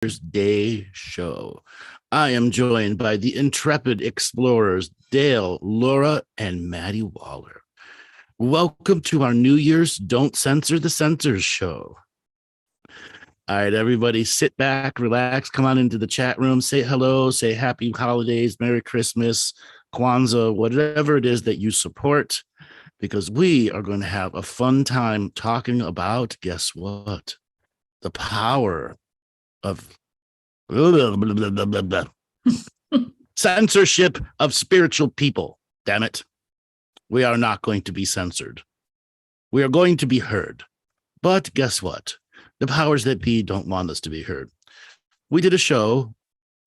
Day show. I am joined by the intrepid explorers Dale, Laura, and Maty Waller. Welcome to our New Year's Don't Censor the Censors show. All right, everybody, sit back, relax, come on into the chat room, say hello, say happy holidays, Merry Christmas, Kwanzaa, whatever it is that you support, because we are going to have a fun time talking about, guess what? The power of censorship of spiritual people. Damn it. We are not going to be censored. We are going to be heard. But guess what? The powers that be don't want us to be heard. We did a show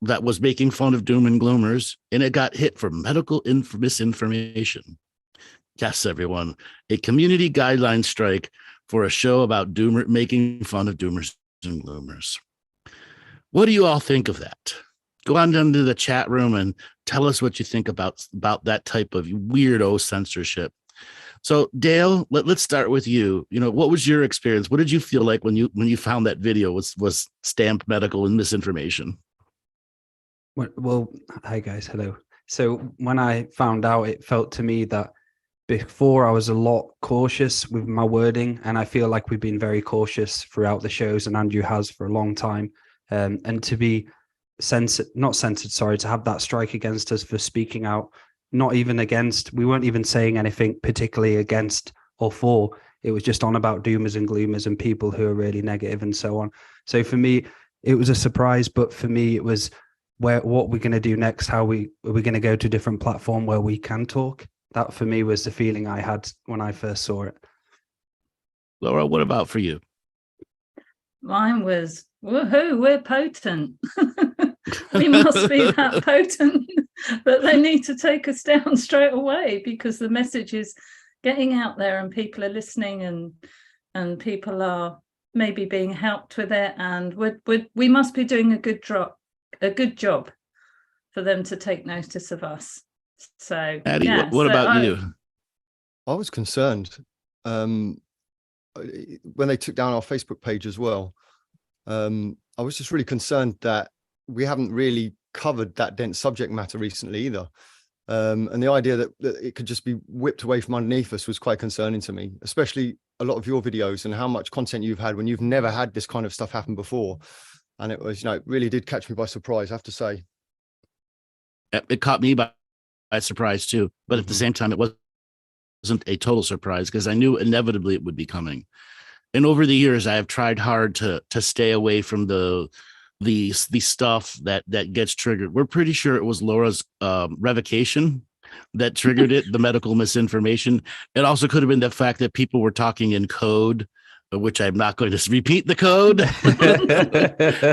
that was making fun of doom and gloomers, and it got hit for medical misinformation. Yes, everyone, a community guideline strike for a show about making fun of doomers and gloomers. What do you all think of that? Go on down to the chat room and tell us what you think about that type of weirdo censorship. So, Dale, let's start with you. You know, what was your experience? What did you feel like when you found that video was stamped medical and misinformation? Well, hi guys, hello. So when I found out, it felt to me that before I was a lot cautious with my wording, and I feel like we've been very cautious throughout the shows, and Andrew has for a long time. And to be not censored, sorry, to have that strike against us for speaking out, not even against, we weren't even saying anything particularly against or for, it was just on about doomers and gloomers and people who are really negative and so on. So for me, it was a surprise, but for me, it was what we're going to do next, are we going to go to a different platform where we can talk? That for me was the feeling I had when I first saw it. Laura, what about for you? Mine was, woohoo, we're potent. We must be that potent that they need to take us down straight away, because the message is getting out there and people are listening and people are maybe being helped with it, and we must be doing a good job for them to take notice of us. So, Maty, yeah, what about you? I was concerned when they took down our Facebook page as well. I was just really concerned that we haven't really covered that dense subject matter recently either. And the idea that it could just be whipped away from underneath us was quite concerning to me, especially a lot of your videos and how much content you've had when you've never had this kind of stuff happen before. And it was, it really did catch me by surprise, I have to say. It caught me by surprise too, but at the same time, it wasn't a total surprise because I knew inevitably it would be coming. And over the years, I have tried hard to stay away from the stuff that gets triggered. We're pretty sure it was Laura's revocation that triggered it, the medical misinformation. It also could have been the fact that people were talking in code, which I'm not going to repeat the code.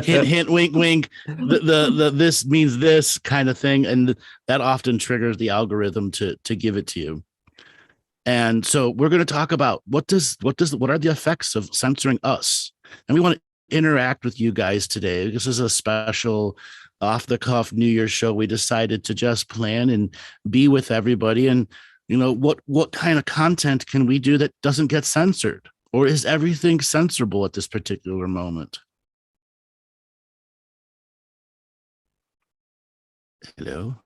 Hint, hint, wink, wink. The this means this kind of thing, and that often triggers the algorithm to give it to you. And so we're going to talk about what are the effects of censoring us, and we want to interact with you guys today. This is a special off-the-cuff New Year's show. We decided to just plan and be with everybody, and what kind of content can we do that doesn't get censored? Or is everything censorable at this particular moment? Hello?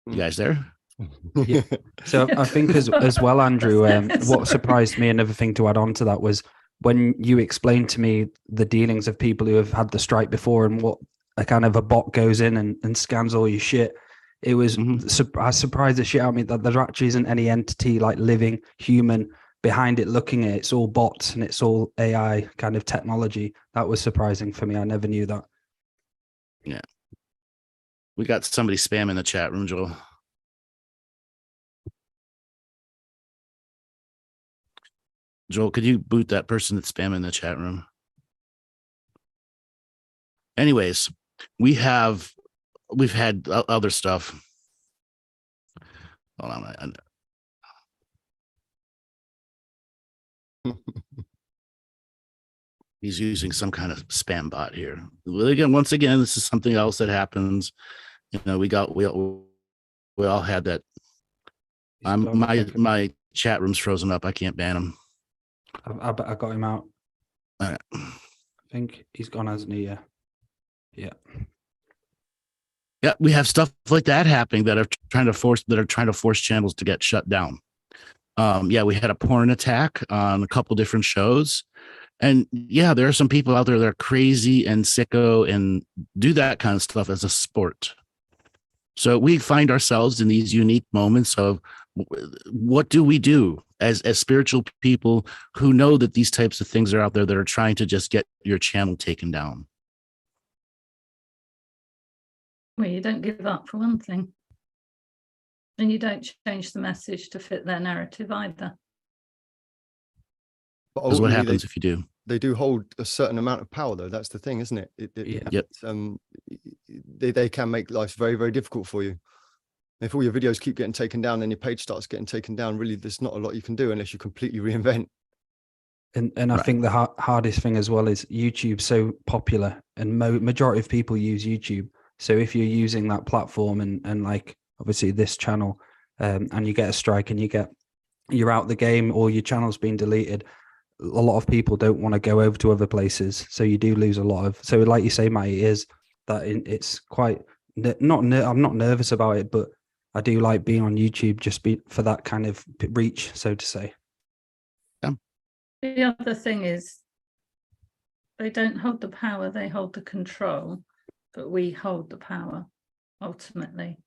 You guys there? Yeah. So I think as well, Andrew, what surprised me, another thing to add on to that, was when you explained to me the dealings of people who have had the strike before and what a kind of a bot goes in and scans all your shit. It was I surprised the shit out of me that there actually isn't any entity like living human behind it looking at it. It's all bots and it's all AI kind of technology. That was surprising for me. I never knew that. Yeah. We got somebody spamming the chat room, Joel. Joel, could you boot that person that's spamming the chat room? Anyways, we've had other stuff. Hold on. He's using some kind of spam bot here. Once again, this is something else that happens. We all had that. My chat room's frozen up. I can't ban him. I got him out. All right. I think he's gone, hasn't he? Yeah. Yeah, we have stuff like that happening that are trying to force channels to get shut down. Yeah, we had a porn attack on a couple different shows. And yeah, there are some people out there that are crazy and sicko and do that kind of stuff as a sport. So we find ourselves in these unique moments of what do we do as spiritual people who know that these types of things are out there that are trying to just get your channel taken down. Well, you don't give up for one thing. And you don't change the message to fit their narrative either. But Because what ultimately, happens if you do? they do hold a certain amount of power, though. That's the thing, isn't it? Yep. They can make life very, very difficult for you. If all your videos keep getting taken down, then your page starts getting taken down. Really, there's not a lot you can do unless you completely reinvent. And I think the hardest thing as well is YouTube's so popular, and majority of people use YouTube. So if you're using that platform and like obviously this channel, and you get a strike and you're out the game or your channel's been deleted, a lot of people don't want to go over to other places. So you do lose a lot of. So like you say, Maty, is that it's quite I'm not nervous about it, but I do like being on YouTube just for that kind of reach, so to say. The other thing is they don't hold the power, they hold the control, but we hold the power ultimately.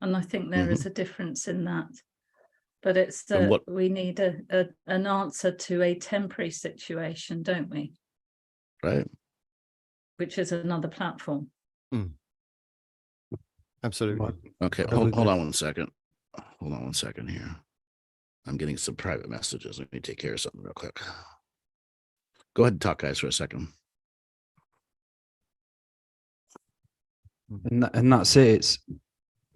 And I think there is a difference in that. But it's that we need an answer to a temporary situation, don't we? Right. Which is another platform. Absolutely. Okay, hold on one second. Hold on one second here. I'm getting some private messages. Let me take care of something real quick. Go ahead and talk, guys, for a second. And that's it. It's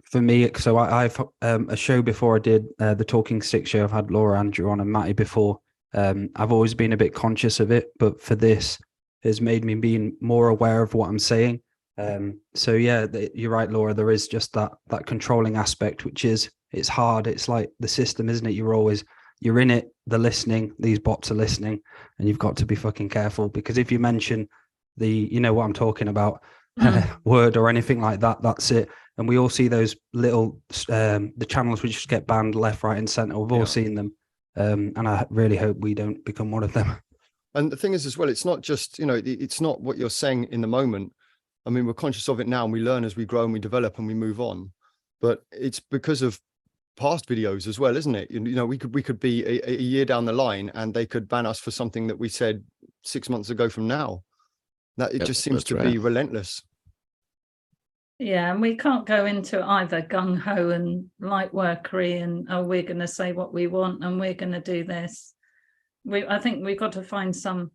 for me. So I've a show before I did the Talking Stick show. I've had Laura, Andrew on, and Maty before. I've always been a bit conscious of it, but for this, has made me being more aware of what I'm saying. So yeah, you're right, Laura. There is just that controlling aspect, which is it's hard. It's like the system, isn't it? You're in it. They're listening. These bots are listening, and you've got to be fucking careful, because if you mention you know what I'm talking about, word or anything like that, that's it. And we all see those little the channels which just get banned left, right, and center. We've all seen them, and I really hope we don't become one of them. And the thing is as well, it's not just, it's not what you're saying in the moment. I mean, we're conscious of it now, and we learn as we grow and we develop and we move on. But it's because of past videos as well, isn't it? We could be a year down the line and they could ban us for something that we said 6 months ago from now. That it just seems to be relentless. Yeah, and we can't go into either gung-ho and light workery and, oh, we're going to say what we want and we're going to do this. I think we've got to find some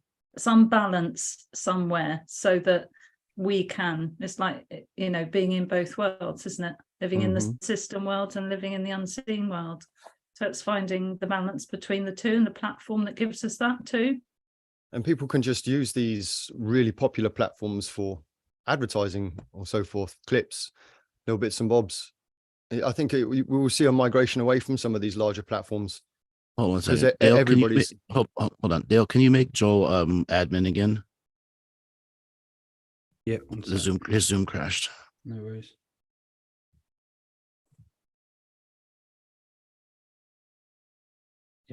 balance somewhere so that we can. It's like, being in both worlds, isn't it? Living in the system world and living in the unseen world. So it's finding the balance between the two, and the platform that gives us that too. And people can just use these really popular platforms for advertising or so forth, clips, little bits and bobs. I think we will see a migration away from some of these larger platforms. Hold on a second. Dale, everybody's hold on. Dale, can you make Joel admin again? Yeah. His Zoom crashed. No worries.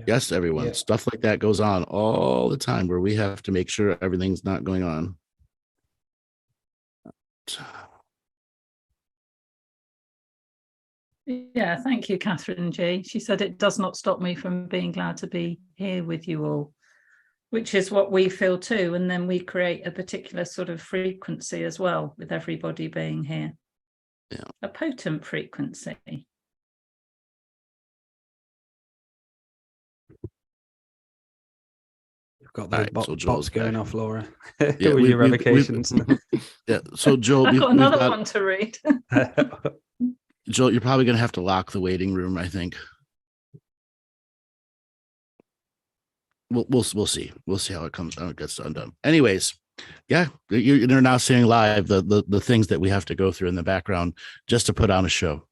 Yes, everyone. Stuff like that goes on all the time where we have to make sure everything's not going on. Yeah, thank you, Catherine G. She said it does not stop me from being glad to be here with you all, which is what we feel too. And then we create a particular sort of frequency as well with everybody being here. Yeah. A potent frequency. You've got those bots going off, Laura. Yeah, with your revocations. Yeah. So Joel, I've got another one to read. Joel, you're probably going to have to lock the waiting room, I think. We'll see. We'll see how it comes out. It gets undone. Anyways, yeah, you're now seeing live the things that we have to go through in the background just to put on a show.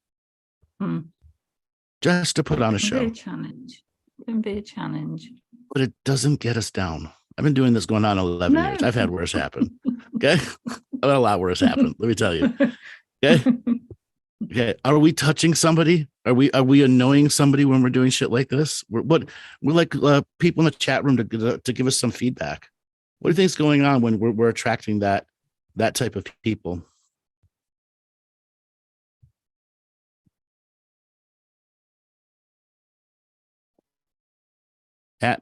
Just to put on a show. It can be a challenge. It can be a challenge. But it doesn't get us down. I've been doing this going on 11 years. I've had worse happen. Okay. I've had a lot worse happen. Let me tell you. Okay. Okay. Are we touching somebody? Are we annoying somebody when we're doing shit like this? We're like people in the chat room to give us some feedback. What do you think is going on when we're attracting that type of people?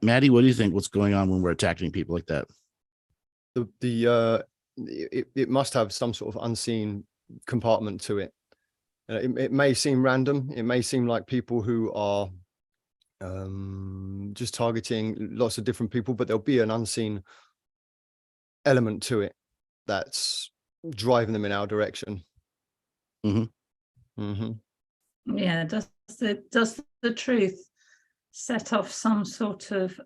Maty, what do you think? What's going on when we're attacking people like that? It must have some sort of unseen compartment to it. It may seem random. It may seem like people who are just targeting lots of different people, but there'll be an unseen element to it that's driving them in our direction. Mm-hmm. Mm-hmm. Yeah. Does the truth set off some sort of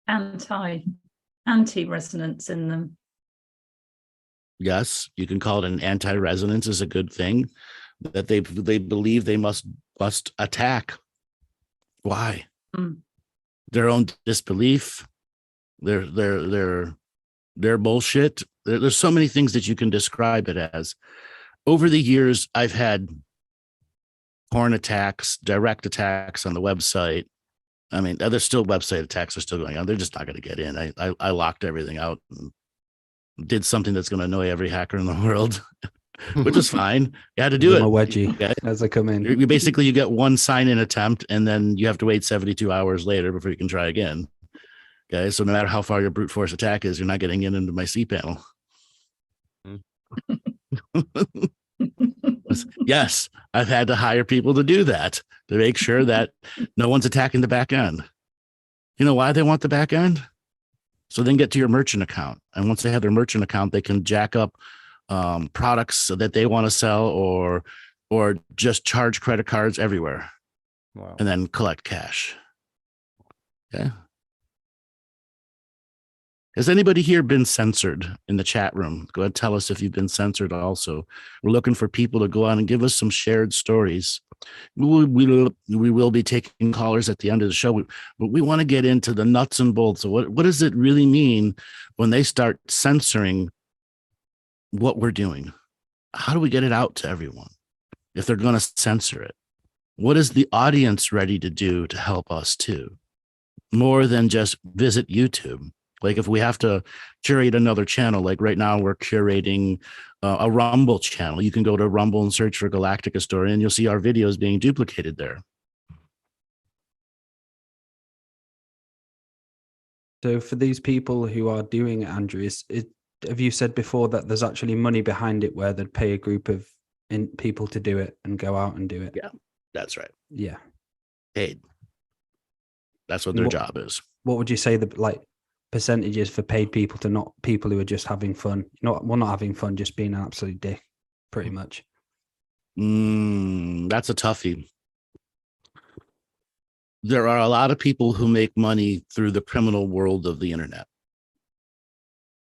anti-resonance in them? Yes, you can call it an anti-resonance is a good thing, that they believe they must attack. Why? Their own disbelief, their bullshit. There's so many things that you can describe it as. Over the years, I've had porn attacks, direct attacks on the website. I mean, there's still website attacks are still going on. They're just not going to get in. I locked everything out and did something that's going to annoy every hacker in the world, which is fine. You had to do it. A wedgie okay? as they come in. You basically, you get one sign-in attempt, and then you have to wait 72 hours later before you can try again. Okay, so no matter how far your brute force attack is, you're not getting into my cPanel. Yes, I've had to hire people to do that, to make sure that no one's attacking the back end. You know why they want the back end? So then get to your merchant account. And once they have their merchant account, they can jack up products that they want to sell or just charge credit cards everywhere. Wow. And then collect cash. Okay. Has anybody here been censored in the chat room? Go ahead and tell us if you've been censored also. We're looking for people to go on and give us some shared stories. We will be taking callers at the end of the show, but we want to get into the nuts and bolts of what does it really mean when they start censoring what we're doing? How do we get it out to everyone if they're going to censor it? What is the audience ready to do to help us too? More than just visit YouTube. Like if we have to curate another channel, like right now we're curating a Rumble channel. You can go to Rumble and search for Galactic Historian. You'll see our videos being duplicated there. So for these people who are doing it, Andrew, have you said before that there's actually money behind it where they'd pay a group of people to do it and go out and do it? Yeah, that's right. Yeah. Paid. That's what their job is. What would you say the percentages for paid people to not people who are just having fun? Not having fun, just being an absolute dick, pretty much. That's a toughie. There are a lot of people who make money through the criminal world of the internet.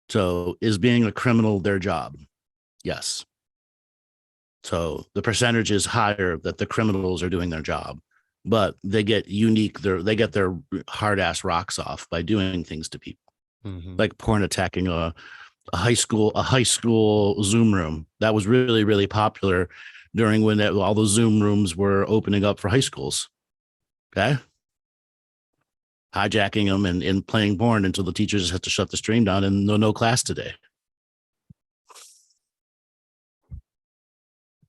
So is being a criminal their job? Yes. So the percentage is higher that the criminals are doing their job, but they get they get their hard ass rocks off by doing things to people, like porn attacking a high school Zoom room. That was really, really popular during when all the Zoom rooms were opening up for high schools. Okay. Hijacking them and playing porn until the teachers had to shut the stream down and no class today.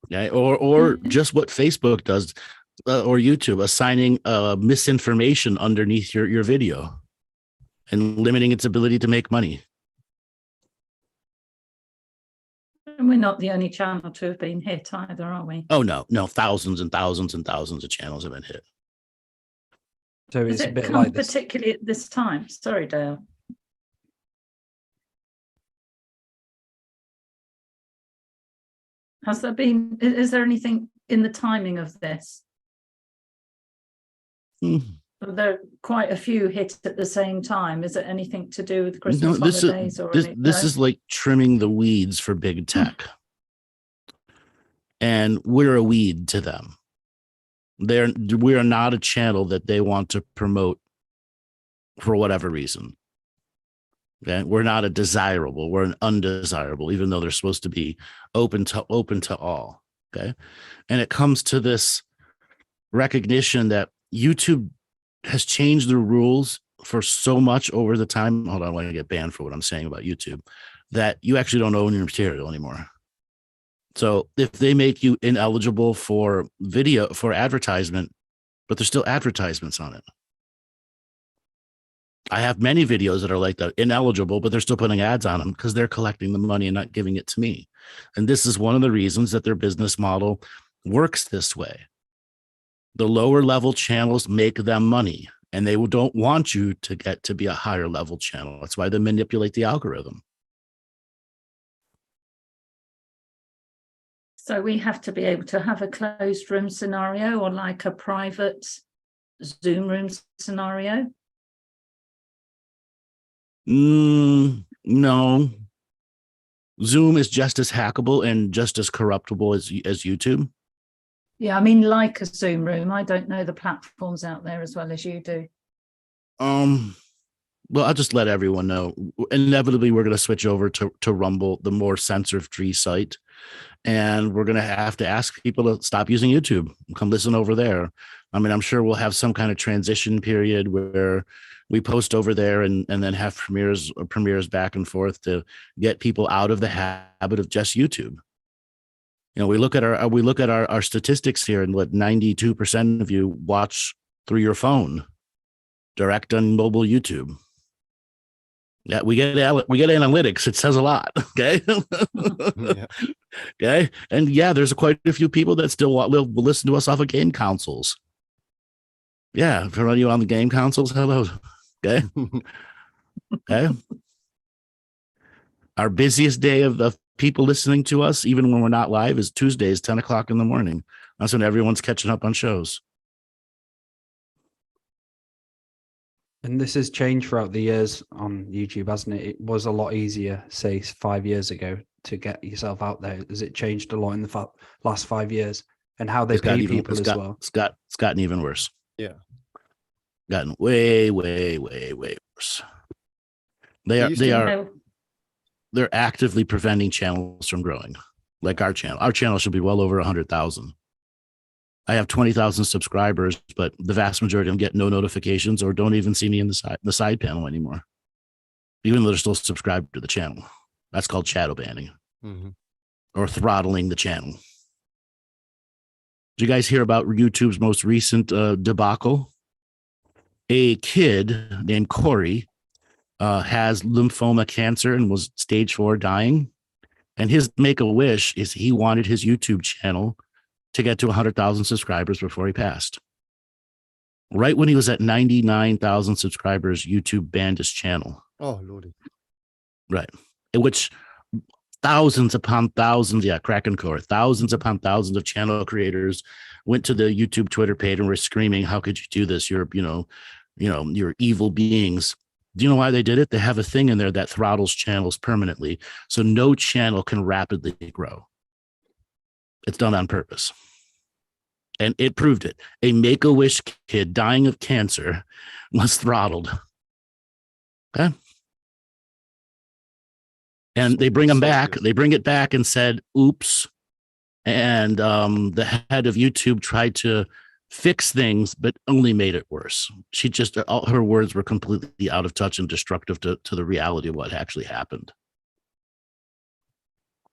Okay. Or just what Facebook does or YouTube, assigning misinformation underneath your video and limiting its ability to make money. And we're not the only channel to have been hit either, are we? Oh, no. Thousands and thousands and thousands of channels have been hit. So it's a bit come like this. particularly at this time. Sorry, Dale. Is there anything in the timing of this? There are quite a few hit at the same time. Is it anything to do with Christmas holidays? This is like trimming the weeds for big tech. And we're a weed to them. We are not a channel that they want to promote for whatever reason. Okay, we're not a desirable, we're an undesirable, even though they're supposed to be open to all. Okay. And it comes to this recognition that YouTube has changed the rules for so much over the time. Hold on, I want to get banned for what I'm saying about YouTube, that you actually don't own your material anymore. So if they make you ineligible for video, for advertisement, but there's still advertisements on it. I have many videos that are like that, ineligible, but they're still putting ads on them because they're collecting the money and not giving it to me. And this is one of the reasons that their business model works this way. The lower level channels make them money, and they don't want you to get to be a higher level channel. That's why they manipulate the algorithm. So we have to be able to have a closed room scenario or like a private Zoom room scenario. No. Zoom is just as hackable and just as corruptible as YouTube. Yeah, I mean, like a Zoom room. I don't know the platforms out there as well as you do. Well, I'll just let everyone know. Inevitably, we're going to switch over to Rumble, the more censor-free site. And we're going to have to ask people to stop using YouTube. Come listen over there. I mean, I'm sure we'll have some kind of transition period where we post over there and then have premieres back and forth to get people out of the habit of just YouTube. You know, we look at our statistics here, and what 92% of you watch through your phone, direct on mobile YouTube. Yeah, we get analytics. It says a lot. Okay. Yeah. Okay. And yeah, there's quite a few people that still will listen to us off of game consoles. Yeah. For you on the game consoles, hello. Okay. Okay. Our busiest day of people listening to us, even when we're not live, is Tuesdays, 10 o'clock in the morning. That's when everyone's catching up on shows. And this has changed throughout the years on YouTube, hasn't it? It was a lot easier, say, 5 years ago to get yourself out there. Has it changed a lot in the last 5 years? And how they pay people as well? It's gotten even worse. Yeah. Gotten way, way, way, way worse. They're actively preventing channels from growing. Like our channel. Our channel should be well over 100,000. I have 20,000 subscribers, but the vast majority of them get no notifications or don't even see me in the side panel anymore, even though they're still subscribed to the channel. That's called shadow banning, or throttling the channel. Did you guys hear about YouTube's most recent debacle? A kid named Corey has lymphoma cancer and was stage 4 dying. And his make-a-wish is he wanted his YouTube channel to get to 100,000 subscribers before he passed. Right when he was at 99,000 subscribers, YouTube banned his channel. Oh, Lordy. Right. In which thousands upon thousands, cracking core, thousands upon thousands of channel creators went to the YouTube Twitter page and were screaming, how could you do this? You're evil beings. Do you know why they did it? They have a thing in there that throttles channels permanently. So no channel can rapidly grow. It's done on purpose. And it proved it. A Make-A-Wish kid dying of cancer was throttled. Okay. And they bring him back. They bring it back and said, oops. And the head of YouTube tried to fix things, but only made it worse. She just, all her words were completely out of touch and destructive to the reality of what actually happened.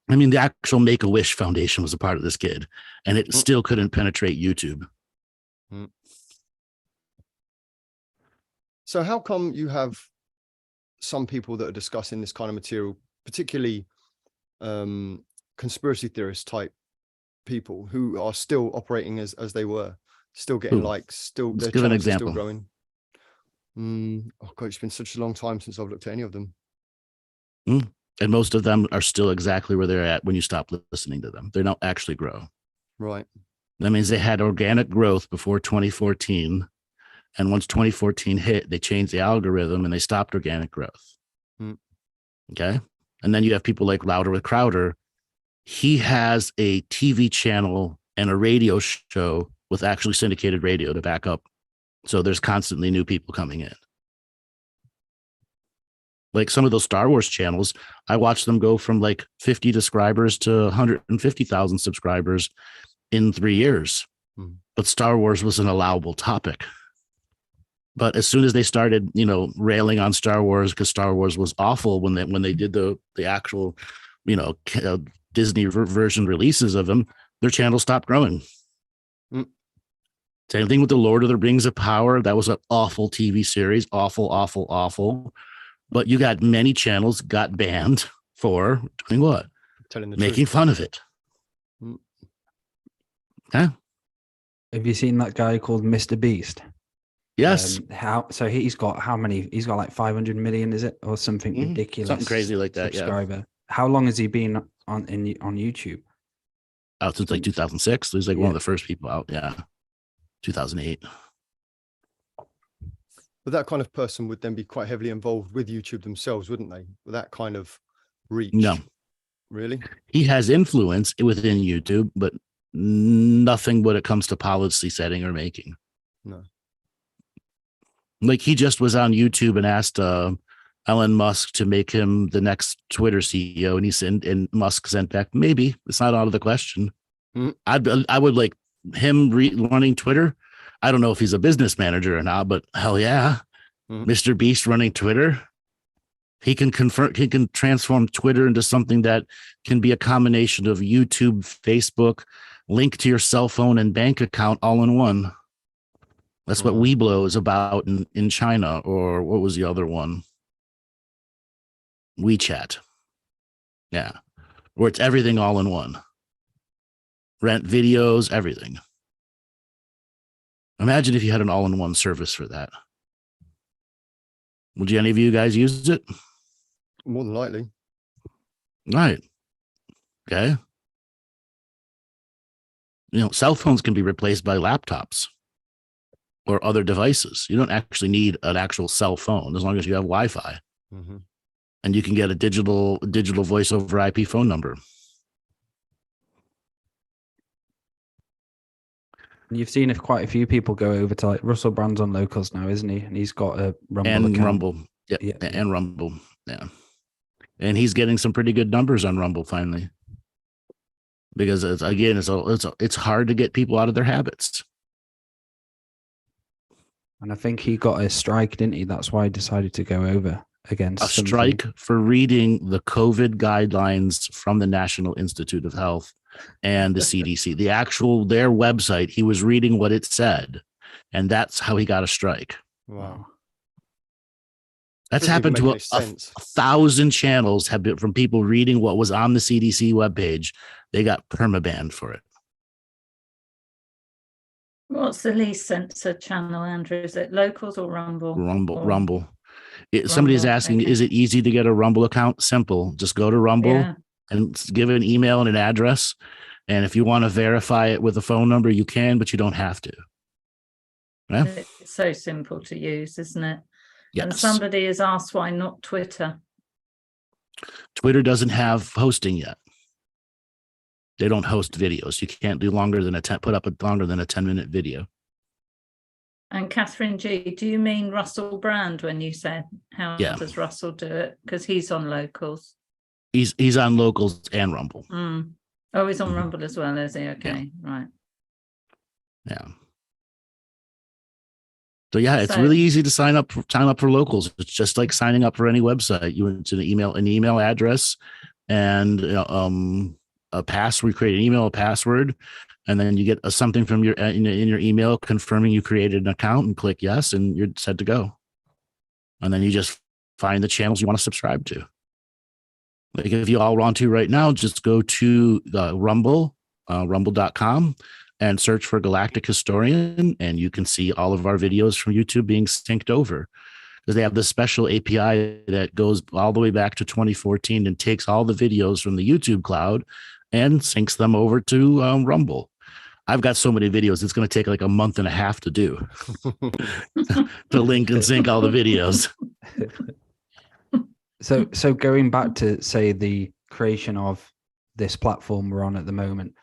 I mean, the actual Make-A-Wish Foundation was a part of this kid, and it still couldn't penetrate YouTube. So how come you have some people that are discussing this kind of material, particularly conspiracy theorist type people who are still operating as they were, still getting likes, their channels are still growing? Oh God, it's been such a long time since I've looked at any of them. And most of them are still exactly where they're at when you stop listening to them. They don't actually grow. Right. That means they had organic growth before 2014. And once 2014 hit, they changed the algorithm and they stopped organic growth. Okay. And then you have people like Louder with Crowder. He has a TV channel and a radio show with actually syndicated radio to back up. So there's constantly new people coming in. Like some of those Star Wars channels, I watched them go from like 50 subscribers to 150,000 subscribers in 3 years. But Star Wars was an allowable topic. But as soon as they started, railing on Star Wars because Star Wars was awful when they did the actual, Disney version releases of them, their channel stopped growing. Same thing with the Lord of the Rings of Power. That was an awful TV series, awful. But you got many channels got banned for doing what? Making fun of it. Huh? Have you seen that guy called Mr. Beast? Yes. He's got how many? He's got like 500 million, is it, or something ridiculous? Something crazy like that. Subscriber. Yeah. How long has he been on YouTube? Out since like 2006. He was like one of the first people out. Yeah. 2008. But that kind of person would then be quite heavily involved with YouTube themselves, wouldn't they? With that kind of reach. No. Really? He has influence within YouTube, but nothing when it comes to policy setting or making. No. Like he just was on YouTube and asked Elon Musk to make him the next Twitter CEO, and Musk sent back, maybe. It's not out of the question. I would like him running Twitter. I don't know if he's a business manager or not, but hell yeah. Mr. Beast running Twitter. He can transform Twitter into something that can be a combination of YouTube, Facebook, link to your cell phone and bank account all in one. That's what Weeblo is about in China, or what was the other one? WeChat. Yeah. Where it's everything all in one. Rent videos, everything. Imagine if you had an all-in-one service for that. Would any of you guys use it? More than likely. Right. Okay. Cell phones can be replaced by laptops or other devices. You don't actually need an actual cell phone as long as you have Wi-Fi. And you can get a digital voice over IP phone number. You've seen if quite a few people go over to, like, Russell Brand's on Locals now, isn't he? And he's got a Rumble account. Rumble. Yeah. And Rumble. Yeah. And he's getting some pretty good numbers on Rumble finally. Because it's hard to get people out of their habits. And I think he got a strike, didn't he? That's why he decided to go over against a strike for reading the COVID guidelines from the National Institute of Health and the CDC. Their website, he was reading what it said, and that's how he got a strike. Wow. That's happened to 1,000 channels have been from people reading what was on the CDC webpage. They got permabanned for it. What's the least censored channel, Andrew? Is it Locals or Rumble? Rumble. Somebody is asking, is it easy to get a Rumble account? Simple. Just go to Rumble and give it an email and an address. And if you want to verify it with a phone number, you can, but you don't have to. Yeah? It's so simple to use, isn't it? Yes. And somebody has asked, why not Twitter? Twitter doesn't have hosting yet. They don't host videos. You can't do longer than put up longer than a 10-minute video. And Catherine G, do you mean Russell Brand when you said how does Russell do it? Because he's on Locals. He's on Locals and Rumble. Oh, he's on Rumble as well, is he? Okay, right. Yeah. So it's really easy to sign up for Locals. It's just like signing up for any website. You enter an email address, and a password. Create an email, a password, and then you get something from your in your email confirming you created an account, and click yes, and you're set to go. And then you just find the channels you want to subscribe to. Like if you all want to right now, just go to Rumble, rumble.com, and search for Galactic Historian, and you can see all of our videos from YouTube being synced over. Because they have this special API that goes all the way back to 2014 and takes all the videos from the YouTube cloud and syncs them over to Rumble. I've got so many videos, it's going to take like a month and a half to do to link and sync all the videos. So going back to, say, the creation of this platform we're on at the moment,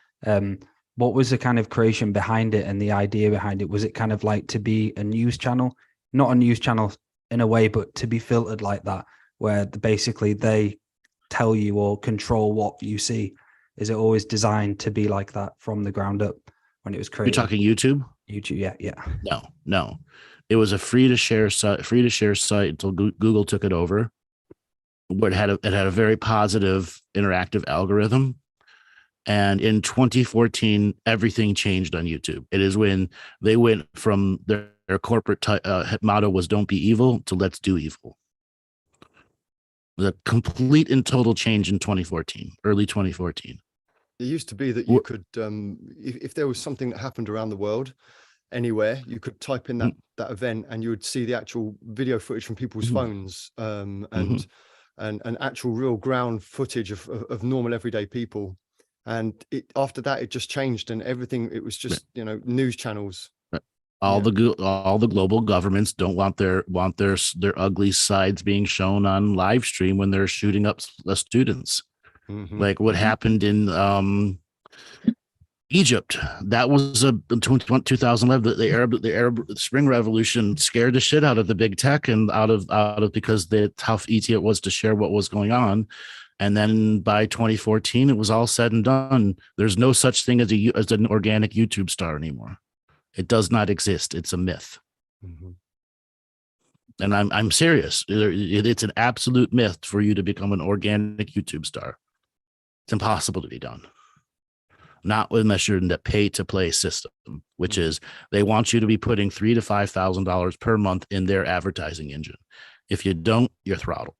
what was the kind of creation behind it and the idea behind it? Was it kind of like to be a news channel, not a news channel in a way, but to be filtered like that? where basically they tell you or control what you see? Is it always designed to be like that from the ground up when it was created? You're talking YouTube? YouTube, yeah. No. It was a free to share site until Google took it over. But it had a very positive interactive algorithm. And in 2014, everything changed on YouTube. It is when they went from their corporate motto was "Don't be evil" to "Let's do evil." The complete and total change in 2014, early 2014. It used to be that you could, if there was something that happened around the world, anywhere, you could type in that event, and you would see the actual video footage from people's phones, and actual real ground footage of normal everyday people. And after that, it just changed, and everything. It was just news channels. All the global governments don't want their ugly sides being shown on live stream when they're shooting up students. Like what happened in Egypt. That was 2011. The Arab Spring Revolution scared the shit out of the big tech and out of because how easy it was to share what was going on. And then by 2014, it was all said and done. There's no such thing as an organic YouTube star anymore. It does not exist. It's a myth. And I'm serious. It's an absolute myth for you to become an organic YouTube star. It's impossible to be done. Not unless you're in the pay-to-play system, which is they want you to be putting $3,000 to $5,000 per month in their advertising engine. If you don't, you're throttled.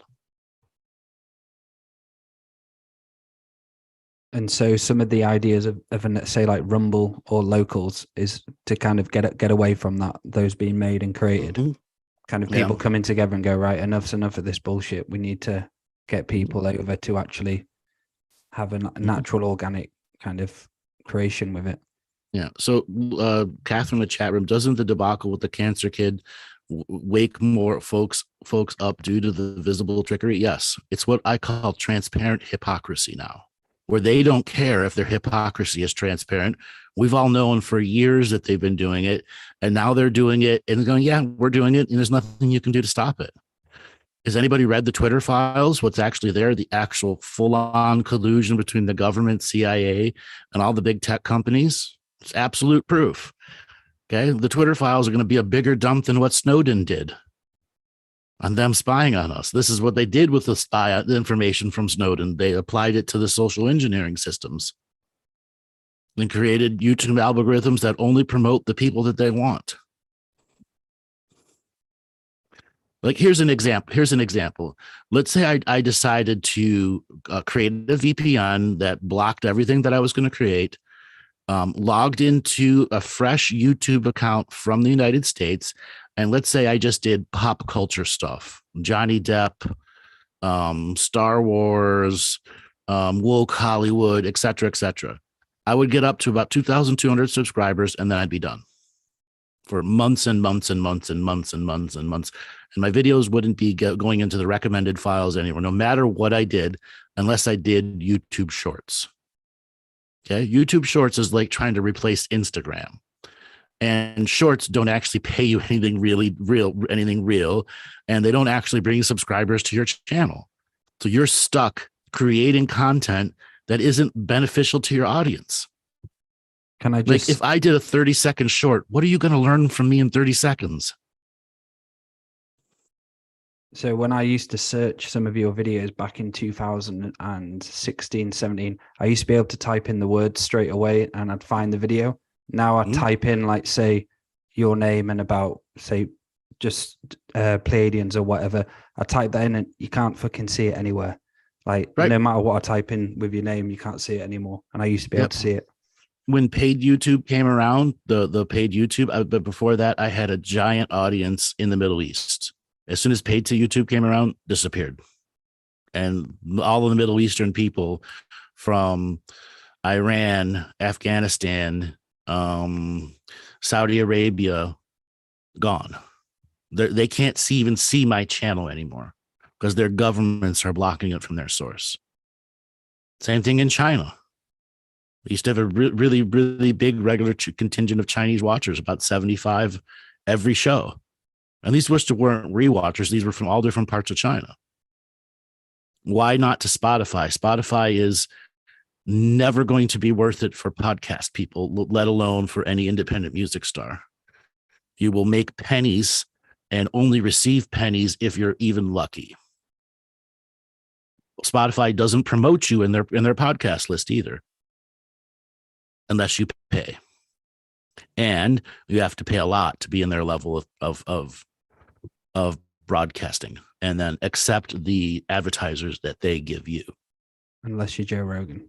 And so some of the ideas of say like Rumble or Locals is to kind of get away from those being made and created. Kind of people coming together and go, right, enough's enough of this bullshit. We need to get people over to actually have a natural, organic kind of creation with it. Yeah. So Catherine in the chat room, doesn't the debacle with the cancer kid wake more folks up due to the visible trickery? Yes. It's what I call transparent hypocrisy now, where they don't care if their hypocrisy is transparent. We've all known for years that they've been doing it, and now they're doing it and going, yeah, we're doing it, and there's nothing you can do to stop it. Has anybody read the Twitter files? What's actually there? The actual full-on collusion between the government, CIA, and all the big tech companies? It's absolute proof. Okay, the Twitter files are going to be a bigger dump than what Snowden did on them spying on us. This is what they did with the information from Snowden. They applied it to the social engineering systems and created YouTube algorithms that only promote the people that they want. Like, here's an example. Let's say I decided to create a VPN that blocked everything that I was going to create, logged into a fresh YouTube account from the United States, and let's say I just did pop culture stuff, Johnny Depp, Star Wars, woke Hollywood, et cetera, et cetera. I would get up to about 2,200 subscribers, and then I'd be done for months and months and months and months and months and months. And my videos wouldn't be going into the recommended files anywhere, no matter what I did, unless I did YouTube Shorts. Okay, YouTube Shorts is like trying to replace Instagram. And Shorts don't actually pay you anything real, and they don't actually bring subscribers to your channel. So you're stuck creating content that isn't beneficial to your audience. Can I just, like, if I did a 30-second short, what are you going to learn from me in 30 seconds? So when I used to search some of your videos back in 2016, 17, I used to be able to type in the words straight away and I'd find the video. Now I type in, like, say, your name and about, say, just Pleiadians or whatever. I type that in and you can't fucking see it anywhere. Like, no matter what I type in with your name, you can't see it anymore. And I used to be able to see it. When paid YouTube came around, the paid YouTube, but before that, I had a giant audience in the Middle East. As soon as paid to YouTube came around, disappeared. And all of the Middle Eastern people from Iran, Afghanistan, Saudi Arabia, gone. They can't even see my channel anymore because their governments are blocking it from their source. Same thing in China. We used to have a really, really big regular contingent of Chinese watchers, about 75 every show. And these weren't rewatchers. These were from all different parts of China. Why not to Spotify? Spotify is never going to be worth it for podcast people, let alone for any independent music star. You will make pennies and only receive pennies if you're even lucky. Spotify doesn't promote you in their podcast list either, unless you pay. And you have to pay a lot to be in their level of broadcasting, and then accept the advertisers that they give you. Unless you're Joe Rogan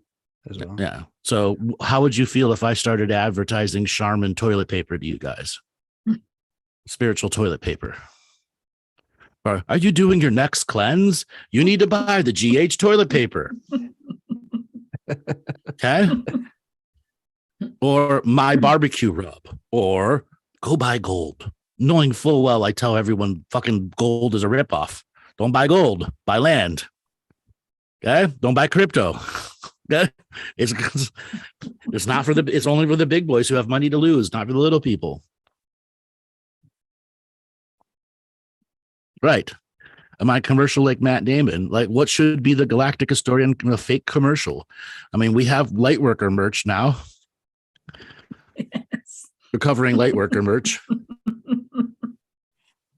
as well. Yeah. So how would you feel if I started advertising Charmin toilet paper to you guys? Spiritual toilet paper. Or, are you doing your next cleanse? You need to buy the GH toilet paper. Okay. Or my barbecue rub, or go buy gold. Knowing full well, I tell everyone fucking gold is a ripoff. Don't buy gold, buy land. Okay. Don't buy crypto. Okay. It's not for it's only for the big boys who have money to lose, not for the little people. Right. Am I commercial like Matt Damon? Like, what should be the Galactic Historian fake commercial? I mean, we have Lightworker merch now. Yes. Recovering Lightworker merch.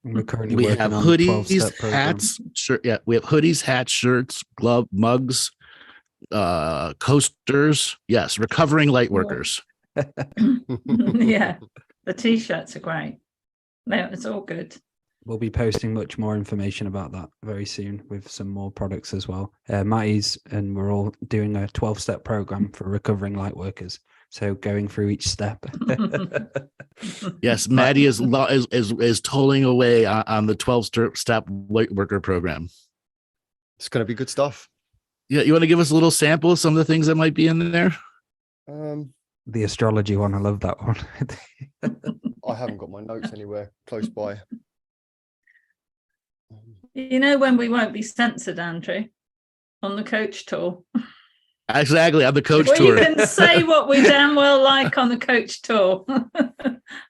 We're currently We working have on the hoodies, 12-step program. hats, shirt. Yeah, we have hoodies, hats, shirts, glove, mugs, coasters. Yes, recovering Lightworkers. Yeah, the t-shirts are great. No, it's all good. We'll be posting much more information about that very soon with some more products as well. Maty's, and we're all doing a 12-step program for recovering light workers. So going through each step. Yes, Maty is tolling away on the 12-step light worker program. It's going to be good stuff. Yeah, you want to give us a little sample of some of the things that might be in there? The astrology one, I love that one. I haven't got my notes anywhere close by. You know when we won't be censored, Andrew, on the coach tour? Exactly, on the coach We tour. can say what we damn well like on the coach tour.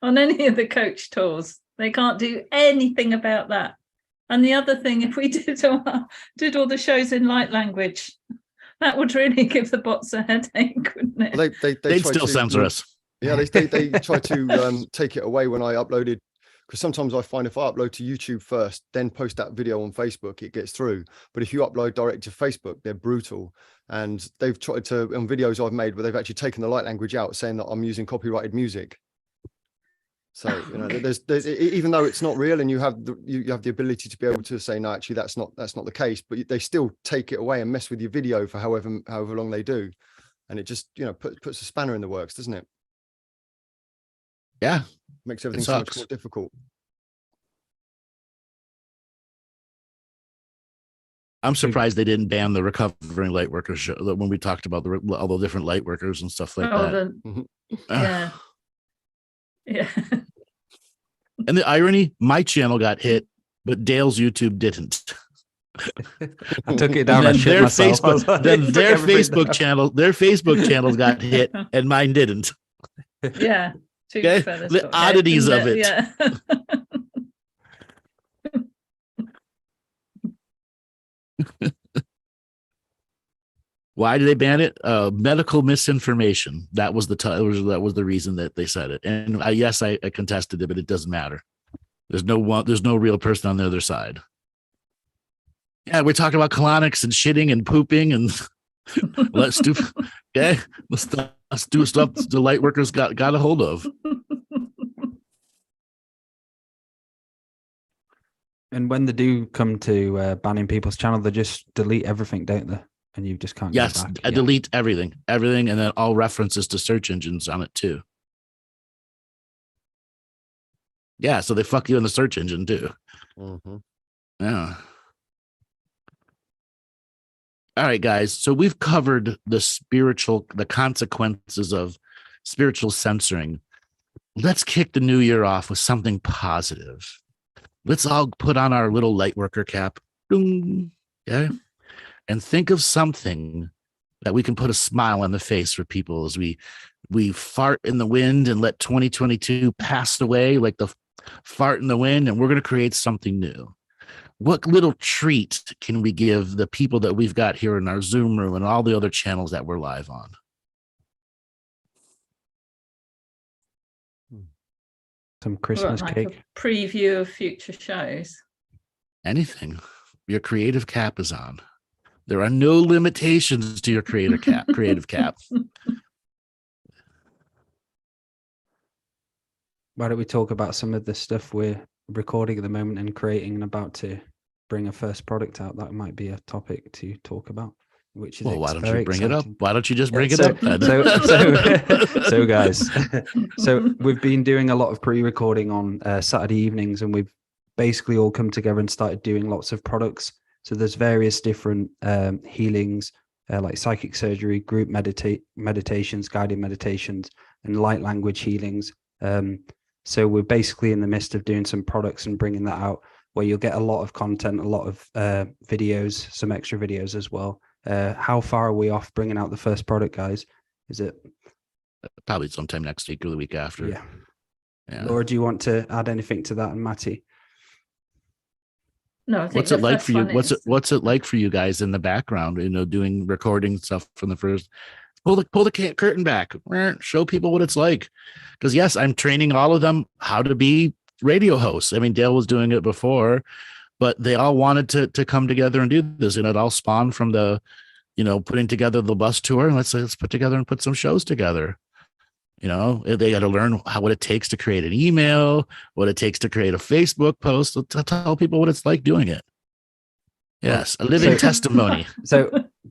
On any of the coach tours. They can't do anything about that. And the other thing, if we did all the shows in light language, that would really give the bots a headache, wouldn't it? Well, They'd try still to, censor us. Yeah, they try to take it away when I uploaded, because sometimes I find if I upload to YouTube first, then post that video on Facebook, it gets through. But if you upload direct to Facebook, they're brutal. And they've tried to, on videos I've made, where they've actually taken the light language out, saying that I'm using copyrighted music. So, you know, there's even though it's not real, and you have the ability to be able to say, no, actually that's not the case, but they still take it away and mess with your video for however long they do. And it just, you know, puts a spanner in the works, doesn't it? Yeah. Makes everything so much more difficult. I'm surprised they didn't ban the recovering light workers show when we talked about all the different light workers and stuff like that. Yeah. Yeah. And the irony, my channel got hit, but Dale's YouTube didn't. I took it down. And And then their Facebook channels got hit, and mine didn't. Yeah. Okay? The oddities of it. Yeah. Why did they ban it? Medical misinformation. That was the reason that they said it. And I contested it, but it doesn't matter. There's no real person on the other side. Yeah, we're talking about colonics and shitting and pooping and let's do stuff the light workers got a hold of. And when they do come to banning people's channel, they just delete everything, don't they? And you just can't. Yes, go back. I delete everything, and then all references to search engines on it too. Yeah, so they fuck you in the search engine too. Mm-hmm. Yeah. All right, guys. So we've covered the consequences of spiritual censoring. Let's kick the new year off with something positive. Let's all put on our little light worker cap. Okay. And think of something that we can put a smile on the face for people as we fart in the wind and let 2022 pass away like the fart in the wind, and we're going to create something new. what little treat can we give the people that we've got here in our Zoom room and all the other channels that we're live on? Some Christmas like cake. a preview of future shows. Anything. Your creative cap is on. There are no limitations to your creative cap. Why don't we talk about some of the stuff we're recording at the moment and creating and about to bring a first product out? That might be a topic to talk about, which is Well, why don't very you bring it up? exciting. Why don't you just bring Yeah, it up then? So guys, so we've been doing a lot of pre-recording on Saturday evenings, and we've basically all come together and started doing lots of products. So there's various different healings, like psychic surgery, group meditations, guided meditations, and light language healings. So we're basically in the midst of doing some products and bringing that out, where you'll get a lot of content, a lot of videos, some extra videos as well. How far are we off bringing out the first product, guys? Is it probably sometime next week or the week after? Yeah. Laura, do you want to add anything to that, and Maty? No, I think what's it like for you? What's it like for you guys in the background? Doing recording stuff from the first. Pull the curtain back. Show people what it's like. Because yes, I'm training all of them how to be radio hosts. I mean, Dale was doing it before, but they all wanted to come together and do this, and it all spawned from the, putting together the bus tour. And let's put together and put some shows together. They got to learn what it takes to create an email, what it takes to create a Facebook post, to tell people what it's like doing it. Yes, a living testimony. So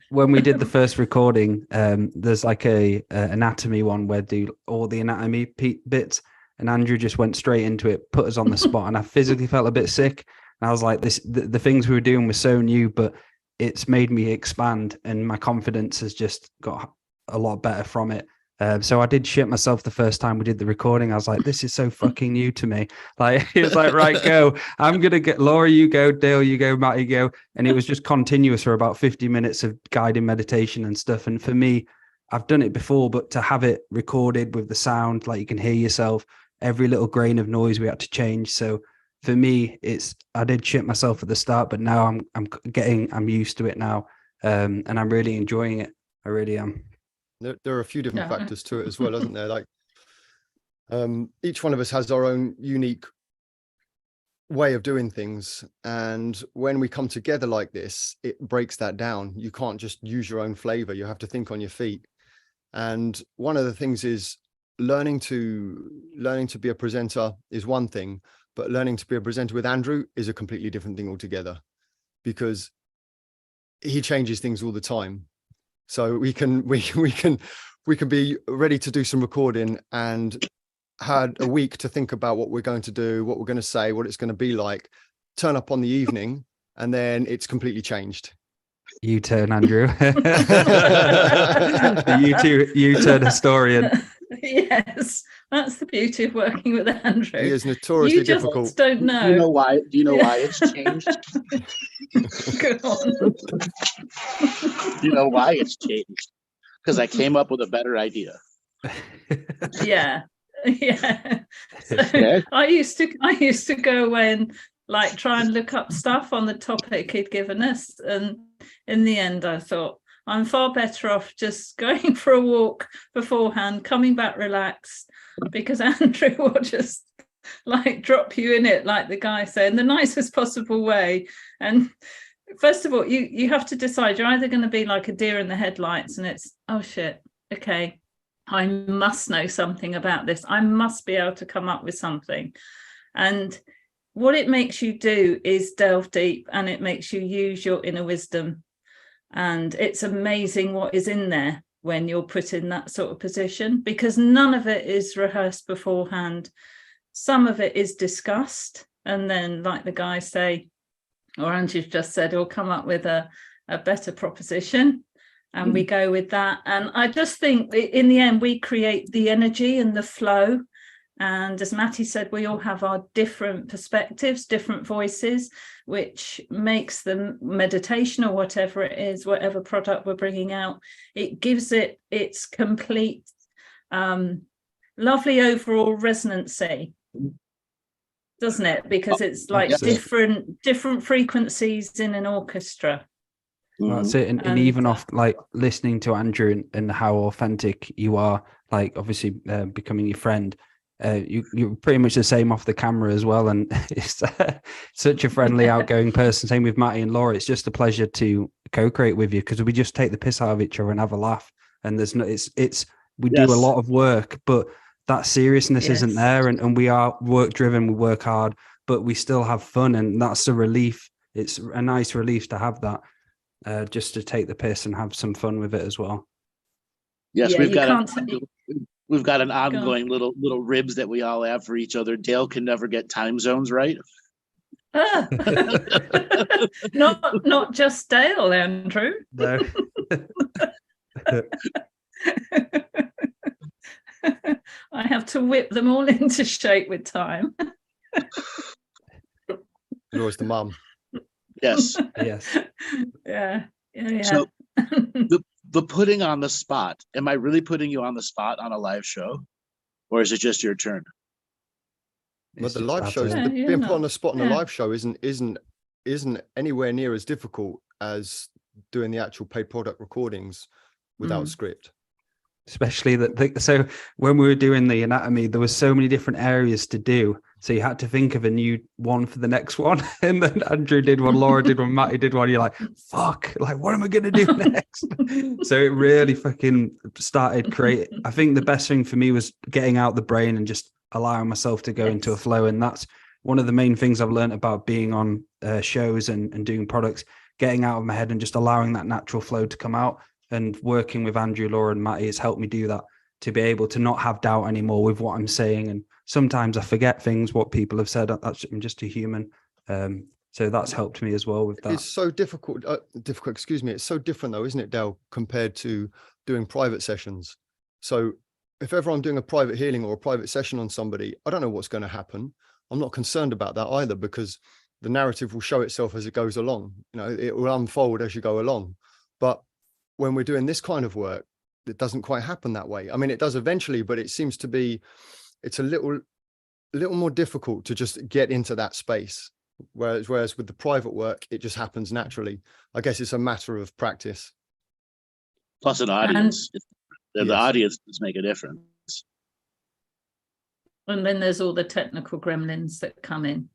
when we did the first recording, there's like a anatomy one where do all the anatomy bits, and Andrew just went straight into it, put us on the spot, and I physically felt a bit sick. And I was like, the things we were doing were so new, but it's made me expand, and my confidence has just got a lot better from it. So I did shit myself the first time we did the recording. I was like, this is so fucking new to me. Like, he was like, right, go. I'm going to get Laura, you go, Dale, you go, Maty, go. And it was just continuous for about 50 minutes of guided meditation and stuff. And for me, I've done it before, but to have it recorded with the sound, like you can hear yourself, every little grain of noise we had to change. So for me, I did shit myself at the start, but now I'm used to it now. And I'm really enjoying it. I really am. There are a few different factors to it as well, isn't there? Like each one of us has our own unique way of doing things. And when we come together like this, it breaks that down. You can't just use your own flavor. You have to think on your feet. And one of the things is learning to be a presenter is one thing, but learning to be a presenter with Andrew is a completely different thing altogether, because he changes things all the time. So we can be ready to do some recording and had a week to think about what we're going to do, what we're going to say, what it's going to be like, turn up on the evening, and then it's completely changed. U-turn, Andrew. U-turn historian. Yes, that's the beauty of working with Andrew. He is notoriously you just difficult. Don't know. Do you know why? Do you know why it's changed? Go on. You know why it's changed? Because I came up with a better idea. Yeah. So I used to go away and like try and look up stuff on the topic he'd given us, and in the end I thought I'm far better off just going for a walk beforehand, coming back relaxed, because Andrew will just like drop you in it, like the guy said, in the nicest possible way. And first of all, you have to decide you're either going to be like a deer in the headlights, and it's, oh shit, okay, I must know something about this. I must be able to come up with something. And what it makes you do is delve deep, and it makes you use your inner wisdom. And it's amazing what is in there when you're put in that sort of position, because none of it is rehearsed beforehand. Some of it is discussed, and then, like the guys say, or Andrew's just said, he'll come up with a better proposition, and we go with that. And I just think in the end, we create the energy and the flow. And as Maty said, we all have our different perspectives, different voices, which makes the meditation or whatever it is, whatever product we're bringing out, it gives it its complete, lovely overall resonancy. doesn't it? Because it's like Yes. different frequencies in an orchestra. That's it. And And, even off like listening to Andrew and how authentic you are, like obviously becoming your friend, you're pretty much the same off the camera as well. And it's such a friendly, outgoing person. Same with Maty and Laura. It's just a pleasure to co-create with you because we just take the piss out of each other and have a laugh. And there's no, we do a lot of work, but that seriousness isn't there. And we are work driven, we work hard, but we still have fun. And that's a relief. It's a nice relief to have that. Just to take the piss and have some fun with it as well. Yes, Yeah, we've got an ongoing little ribs that we all have for each other. Dale can never get time zones right. Not just Dale, Andrew. No. I have to whip them all into shape with time. You're always the mum. Yes. Yes. Yeah. So the putting on the spot, am I really putting you on the spot on a live show? Or is it just your turn? But the live shows, Yeah, being put on the spot in a yeah. live show isn't anywhere near as difficult as doing the actual paid product recordings without script. Especially so when we were doing the anatomy, there were so many different areas to do. So you had to think of a new one for the next one. And then Andrew did one, Laura did one, Maty did one. You're like, fuck, like, what am I going to do next? So it really fucking started creating. I think the best thing for me was getting out the brain and just allowing myself to go into a flow. And that's one of the main things I've learned about being on shows and doing products, getting out of my head and just allowing that natural flow to come out. And working with Andrew, Laura, and Maty has helped me do that, to be able to not have doubt anymore with what I'm saying. And sometimes I forget things, what people have said. I'm just a human. So that's helped me as well with that. It's so difficult, excuse me. It's so different though, isn't it, Dale, compared to doing private sessions. So if ever I'm doing a private healing or a private session on somebody, I don't know what's going to happen. I'm not concerned about that either, because the narrative will show itself as it goes along. You know, it will unfold as you go along. But when we're doing this kind of work, it doesn't quite happen that way. I mean, it does eventually, but it seems to be, it's a little more difficult to just get into that space. Whereas with the private work, it just happens naturally. I guess it's a matter of practice. Plus an audience. The audience does make a difference. And then there's all the technical gremlins that come in.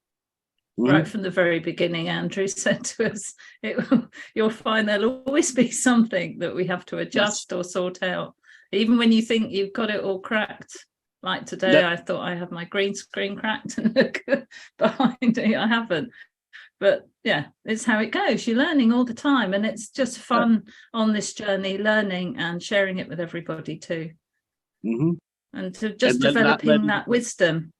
Right from the very beginning, Andrew said to us, you'll find there'll always be something that we have to adjust or sort out. Even when you think you've got it all cracked. Like today, I thought I had my green screen cracked and look behind it, I haven't. But yeah, it's how it goes. You're learning all the time, and it's just fun on this journey, learning and sharing it with everybody too. And to just developing that wisdom.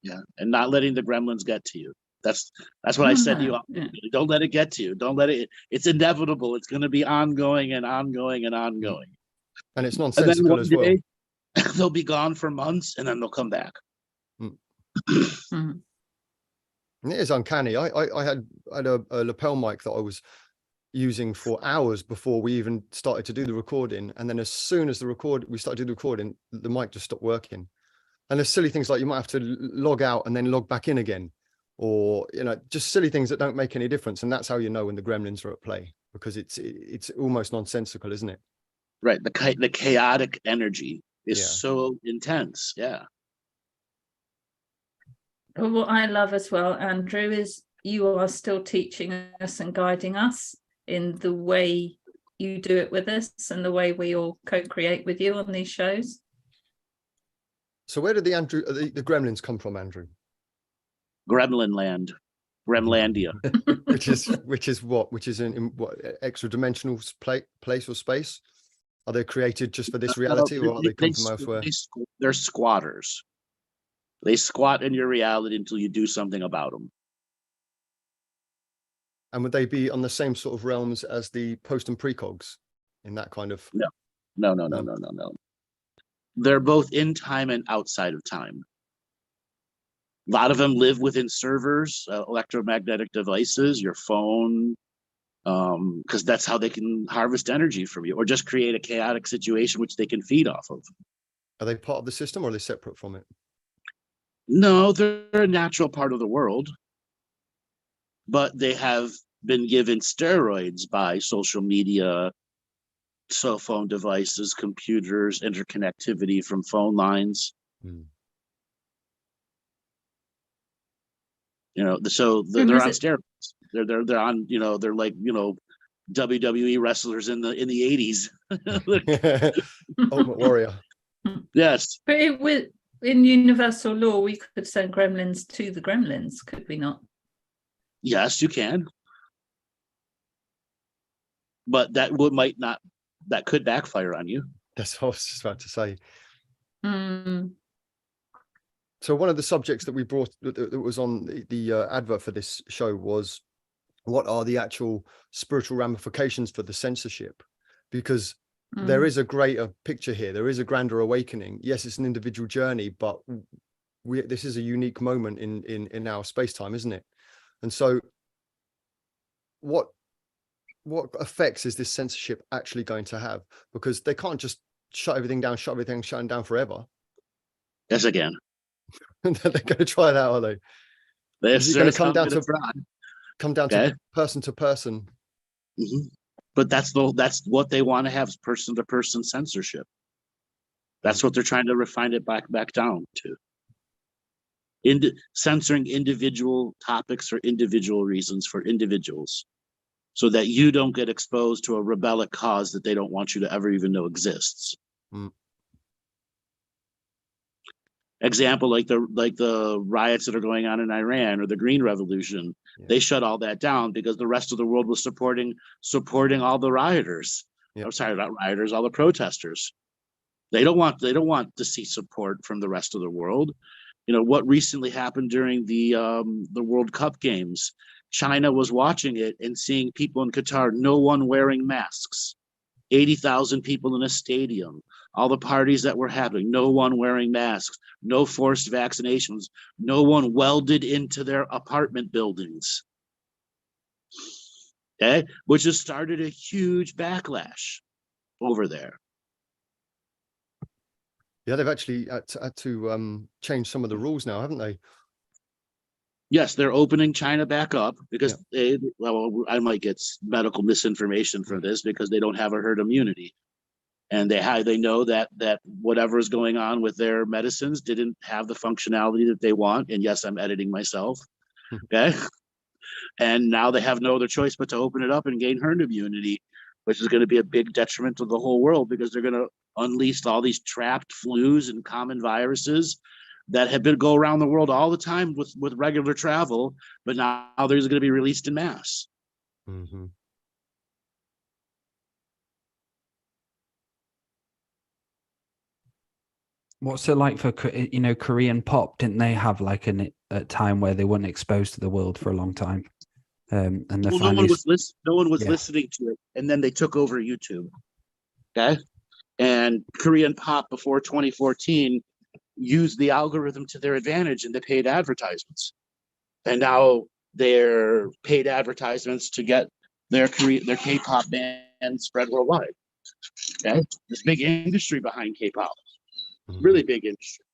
Yeah, and not letting the gremlins get to you. That's what I said to you. Yeah. Don't let it get to you. Don't let it. It's inevitable. It's going to be ongoing and ongoing and ongoing. And it's nonsensical as well. They'll be gone for months and then they'll come back. It is uncanny. I had a lapel mic that I was using for hours before we even started to do the recording. And then as soon as we started to do the recording, the mic just stopped working. And there's silly things like you might have to log out and then log back in again. Or, you know, just silly things that don't make any difference. And that's how you know when the gremlins are at play, because it's almost nonsensical, isn't it? Right. The chaotic energy is so intense. Yeah. Well, what I love as well, Andrew, is you are still teaching us and guiding us in the way you do it with us and the way we all co-create with you on these shows. So where did the gremlins come from, Andrew? Gremlin land, Gremlandia. which is in what extra dimensional place or space? Are they created just for this reality, or are they come from elsewhere? They're squatters. They squat in your reality until you do something about them. And would they be on the same sort of realms as the post and precogs in that kind of? No. They're both in time and outside of time. A lot of them live within servers, electromagnetic devices, your phone, because that's how they can harvest energy from you, or just create a chaotic situation which they can feed off of. Are they part of the system, or are they separate from it? No, they're a natural part of the world, but they have been given steroids by social media, cell phone devices, computers, interconnectivity from phone lines. So they're on steroids. They're on, they're like, WWE wrestlers in the 80s. Ultimate Warrior. Yes. But in universal law, we could send gremlins to the gremlins, could we not? Yes, you can. But that could backfire on you. That's what I was just about to say. Mm. So one of the subjects that we brought that was on the advert for this show was, what are the actual spiritual ramifications for the censorship? Because there is a greater picture here. There is a grander awakening. Yes, it's an individual journey, but this is a unique moment in our space-time, isn't it? And so what effects is this censorship actually going to have? Because they can't just shut everything down forever. Yes, again. They're going to try that, are they? Is it going to come down to person to person? Mm-hmm. But that's what they want to have, is person to person censorship. That's what they're trying to refine it back down to. Censoring individual topics for individual reasons for individuals, so that you don't get exposed to a rebellic cause that they don't want you to ever even know exists. Example, like the riots that are going on in Iran or the Green Revolution. They shut all that down because the rest of the world was supporting all the rioters. I'm sorry, not rioters, all the protesters. They don't want to see support from the rest of the world. What recently happened during the World Cup games, China was watching it and seeing people in Qatar, no one wearing masks. 80,000 people in a stadium, all the parties that were happening, no one wearing masks, no forced vaccinations, no one welded into their apartment buildings. Okay, which has started a huge backlash over there. Yeah, they've actually had to change some of the rules now, haven't they? Yes, they're opening China back up because I might get medical misinformation from this, because they don't have a herd immunity. And they know that whatever is going on with their medicines didn't have the functionality that they want. And yes, I'm editing myself. Okay. And now they have no other choice but to open it up and gain herd immunity, which is going to be a big detriment to the whole world, because they're going to unleash all these trapped flus and common viruses that have been go around the world all the time with regular travel, but now they're going to be released in mass. Mm-hmm. What's it like for Korean pop? Didn't they have like a time where they weren't exposed to the world for a long time? And no one was listening to it, and then they took over YouTube. Okay, and Korean pop before 2014 used the algorithm to their advantage in the paid advertisements, and now their paid advertisements to get their K-pop band spread worldwide. Okay, this big industry behind K-pop, really big industry.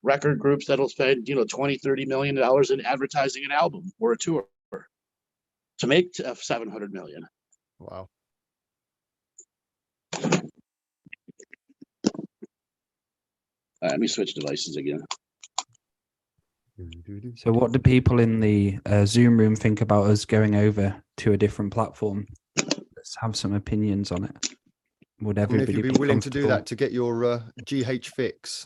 Record groups that'll spend $20-30 million in advertising an album or a tour to make $700 million. Wow. Let me switch devices again. So what do people in the Zoom room think about us going over to a different platform? Let's have some opinions on it. Would everybody if you'd be willing to do that to get your GH fix?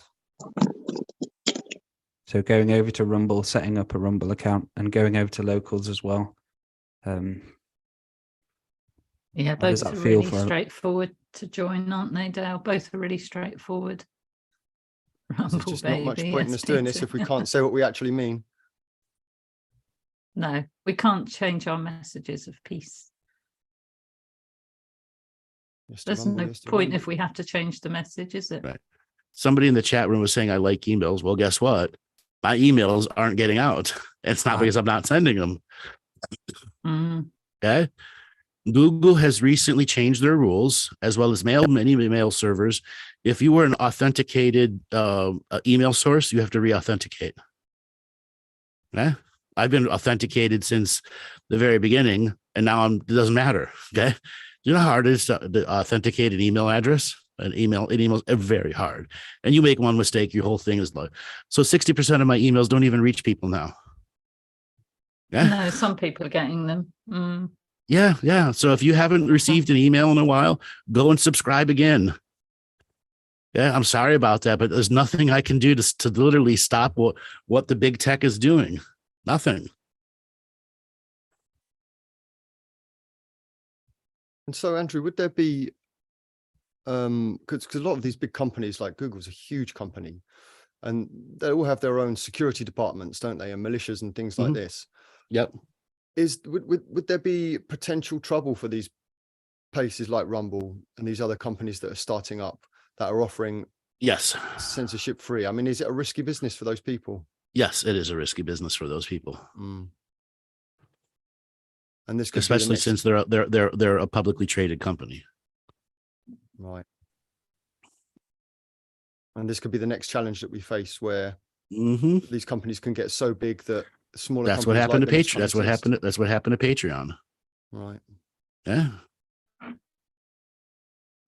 So going over to Rumble, setting up a Rumble account, and going over to locals as well. Yeah, both are really straightforward to join, aren't they, Dale? Both are really straightforward. There's just not much point in us doing this if we can't say what we actually mean. No, we can't change our messages of peace. There's no point if we have to change the message, is it? Right. Somebody in the chat room was saying, I like emails. Well, guess what? My emails aren't getting out. It's not because I'm not sending them. Okay. Google has recently changed their rules, as well as many mail servers. If you were an authenticated email source, you have to re-authenticate. Yeah, I've been authenticated since the very beginning, and now it doesn't matter. Okay, you know how hard it is to authenticate an email address? An email is very hard, and you make one mistake, your whole thing is low. So 60% of my emails don't even reach people now. Yeah. No, some people are getting them. Yeah. So if you haven't received an email in a while, go and subscribe again. Yeah, I'm sorry about that, but there's nothing I can do to literally stop what the big tech is doing. Nothing. And so, Andrew, would there be, because a lot of these big companies, like Google's a huge company, and they all have their own security departments, don't they, and militias and things like this. Yep. Would there be potential trouble for these places like Rumble and these other companies that are starting up that are offering Yes. censorship free? I mean, is it a risky business for those people? Yes, it is a risky business for those people. And this could Especially since they're a publicly traded company. Right. And this could be the next challenge that we face, where these companies can get so big that smaller. That's what happened to Patreon. That's what happened to Patreon. Right. Yeah.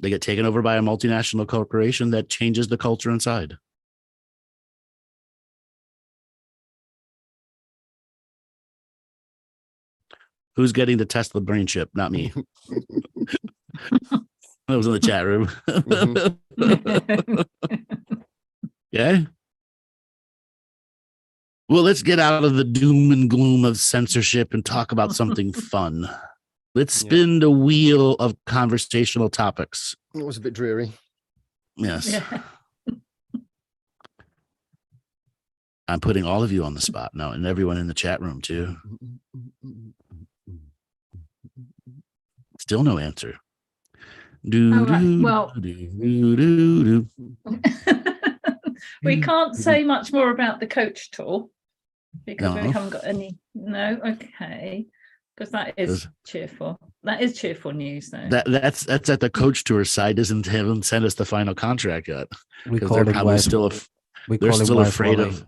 They get taken over by a multinational corporation that changes the culture inside. Who's getting the Tesla brain chip? Not me. I was in the chat room. Yeah. Well, let's get out of the doom and gloom of censorship and talk about something fun. Let's spin the wheel of conversational topics. It was a bit dreary. Yes. Yeah. I'm putting all of you on the spot now, and everyone in the chat room too. Still no answer. We can't say much more about the coach tour because we haven't got any. No, okay, because that is cheerful. That is cheerful news, though. That's at the coach tour side. Haven't sent us the final contract yet. We Because call they're him probably Web. still they're call him still Web afraid Wally. of.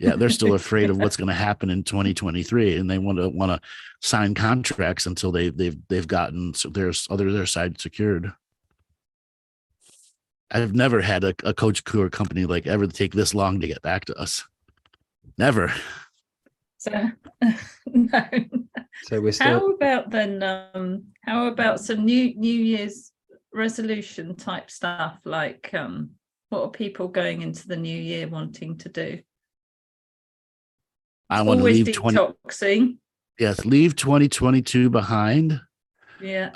Yeah, they're still afraid of what's going to happen in 2023, and they want to sign contracts until they've gotten their side secured. I've never had a coach tour company like ever take this long to get back to us. Never. So no. So we're still. How about then? How about some New Year's resolution type stuff? Like, what are people going into the new year wanting to do? I want to leave detoxing. Yes, leave 2022 behind. Yeah.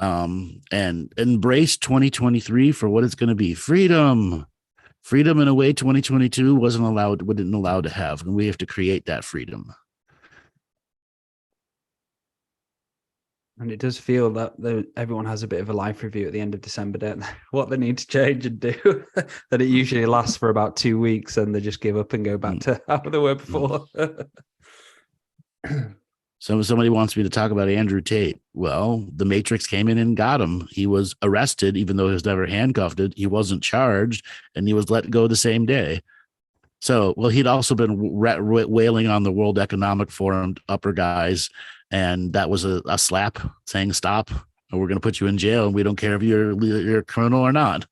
And embrace 2023 for what it's going to be. Freedom in a way 2022 wouldn't allow to have, and we have to create that freedom. And it does feel that everyone has a bit of a life review at the end of December, don't they? What they need to change and do. That it usually lasts for about 2 weeks, and they just give up and go back to how they were before. So somebody wants me to talk about Andrew Tate. Well, the Matrix came in and got him. He was arrested, even though he was never handcuffed. He wasn't charged, and he was let go the same day. So, well, he'd also been wailing on the World Economic Forum upper guys, and that was a slap saying stop, or we're going to put you in jail, and we don't care if you're a criminal or not.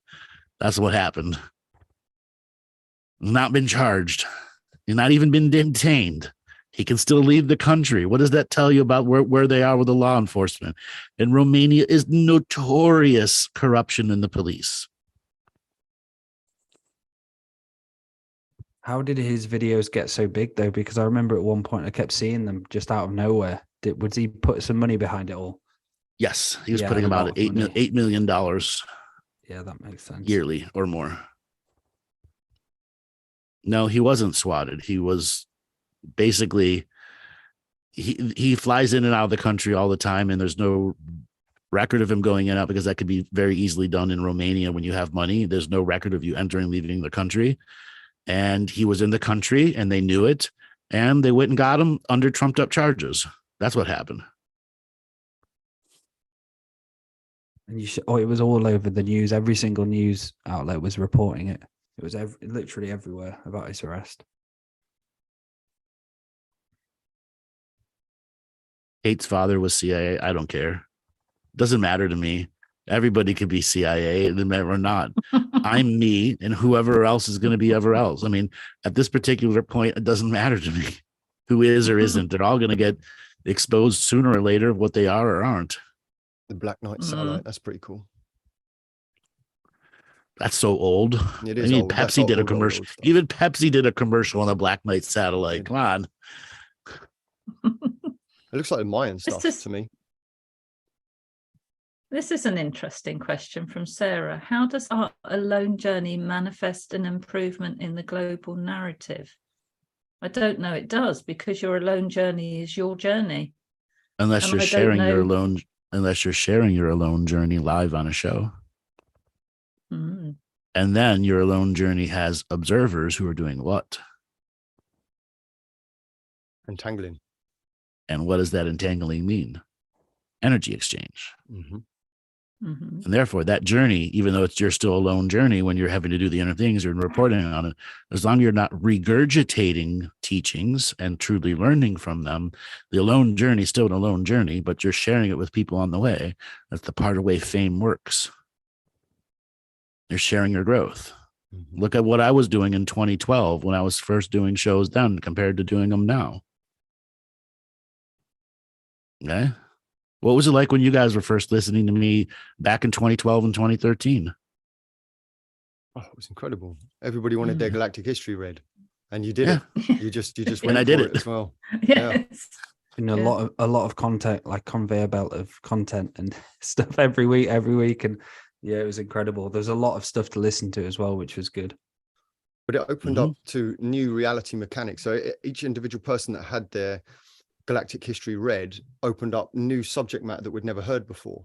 That's what happened. Not been charged. He's not even been detained. He can still leave the country. What does that tell you about where they are with the law enforcement? And Romania is notorious corruption in the police. How did his videos get so big, though? Because I remember at one point I kept seeing them just out of nowhere. Would he put some money behind it all? Yes, he was putting about $8 million. Yeah, that makes sense. Yearly or more. No, he wasn't swatted. He was basically, he flies in and out of the country all the time, and there's no record of him going in and out, because that could be very easily done in Romania when you have money. There's no record of you entering, leaving the country. And he was in the country, and they knew it, and they went and got him under trumped up charges. That's what happened. And it was all over the news. Every single news outlet was reporting it. It was literally everywhere about his arrest. Kate's father was CIA. I don't care. Doesn't matter to me. Everybody could be CIA or not. I'm me, and whoever else is going to be ever else. I mean, at this particular point, it doesn't matter to me who is or isn't. They're all going to get exposed sooner or later of what they are or aren't. The Black Knight satellite. That's pretty cool. That's so old. It is. I mean, old. Pepsi did a commercial. Even Pepsi did a commercial on the Black Knight satellite. Come on. It looks like the Mayan stuff to me. This is an interesting question from Sarah. How does our alone journey manifest an improvement in the global narrative? I don't know it does, because your alone journey is your journey. Unless you're sharing your alone journey live on a show. Mm. And then your alone journey has observers who are doing what? Entangling. And what does that entangling mean? Energy exchange. Mm-hmm. Mm-hmm. And therefore, that journey, even though you're still a lone journey when you're having to do the inner things or reporting on it, as long as you're not regurgitating teachings and truly learning from them, the alone journey is still an alone journey, but you're sharing it with people on the way. That's the part of the way fame works. You're sharing your growth. Mm-hmm. Look at what I was doing in 2012 when I was first doing shows then compared to doing them now. Okay. What was it like when you guys were first listening to me back in 2012 and 2013? Oh, it was incredible. Everybody wanted their Galactic History read, and you did it. You just went and I did it as well. Yes. A lot of content, like conveyor belt of content and stuff every week, and yeah, it was incredible. There's a lot of stuff to listen to as well, which was good. But it opened up to new reality mechanics. So each individual person that had their Galactic History read opened up new subject matter that we'd never heard before,